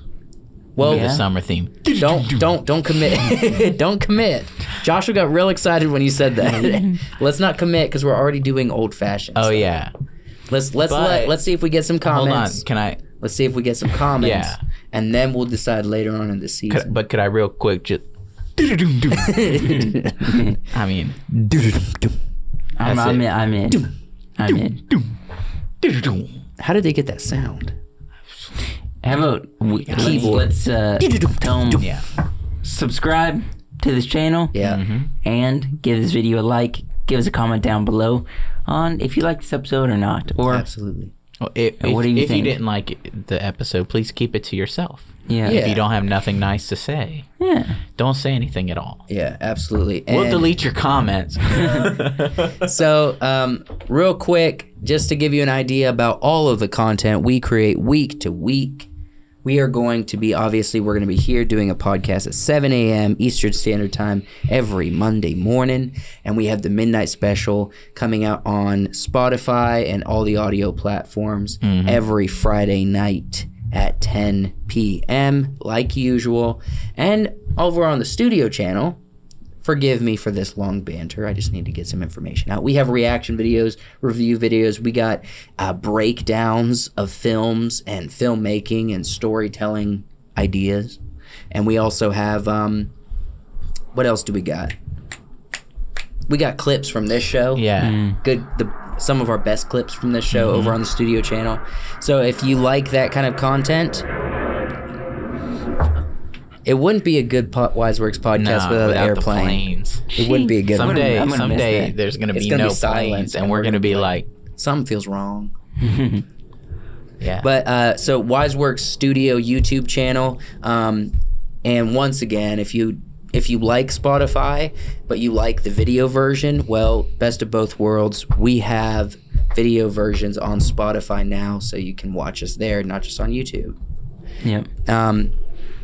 Well, The summer theme. Don't commit. Don't commit. Joshua got real excited when you said that. Let's not commit because we're already doing old fashioned. Oh yeah. Let's see if we get some Hold on. comments. Can I? Let's see if we get some comments. Yeah. And then we'll decide later on in the season. Could I real quick just? I mean. I'm in. How did they get that sound? How about Keyboard. let's tell 'em, Yeah. subscribe to this channel. Yeah. And give this video a like. Give us a comment down below on if you like this episode or not. Or Absolutely. Well, What do you if think? you didn't like the episode, please keep it to yourself. yeah. Yeah. If you don't have nothing nice to say, don't say anything at all. Yeah, absolutely. We'll And delete your comments. so, real quick, just to give you an idea about all of the content we create week to week, we are going to be, obviously, we're going to be here doing a podcast at 7 a.m. Eastern Standard Time every Monday morning. And we have the Midnight Special coming out on Spotify and all the audio platforms every Friday night at 10 p.m. like usual. And over on the studio channel, forgive me for this long banter. I just need to get some information out. We have reaction videos, review videos. We got breakdowns of films and filmmaking and storytelling ideas. And we also have, what else do we got? We got clips from this show. Yeah. Some of our best clips from this show over on the studio channel. So if you like that kind of content, it wouldn't be a good Wiseworks podcast without an the airplane. planes. It wouldn't be a good one. Someday, I'm gonna miss that. there's gonna It's be gonna no be silent, planes, and and we're gonna be like, Something feels wrong. yeah. But so Wiseworks Studio YouTube channel, and once again, if you like Spotify but you like the video version, well, best of both worlds. We have video versions on Spotify now, so you can watch us there, not just on YouTube. Yep.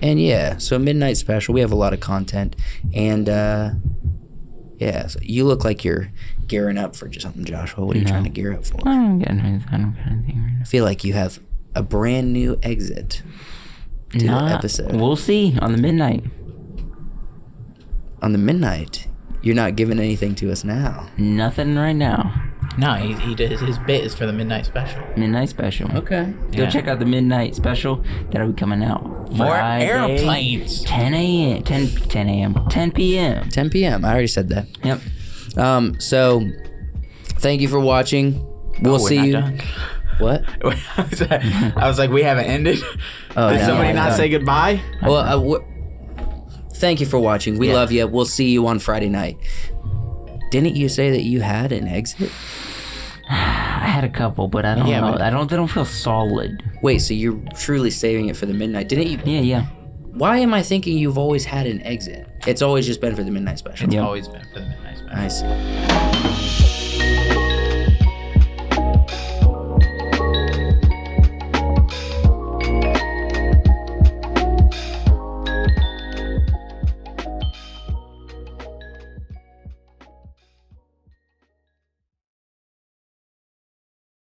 And yeah, so Midnight Special, we have a lot of content, and Yeah, so you look like you're gearing up for something, Joshua. What are you trying to gear up for? I don't get anything right now. I feel like you have a brand new exit to the episode. We'll see on the midnight. On the midnight, you're not giving anything to us now. Nothing right now. No, he did his bit is for the midnight special. Midnight special. Okay. Go check out the midnight special. That'll be coming out. More Friday, airplanes. 10 a.m. 10 a.m. 10 p.m. 10 p.m. I already said that. Yep. So, thank you for watching. We'll see you. Done. What? I was like, we haven't ended. Oh, Did no, somebody not no. say goodbye? Well, thank you for watching. We love you. We'll see you on Friday night. Didn't you say that you had an exit? I had a couple, but I don't know. but- They don't feel solid. Wait, so you're truly saving it for the midnight? Didn't you? Yeah. Why am I thinking you've always had an exit? It's always just been for the midnight special. It's always been for the midnight special. I see.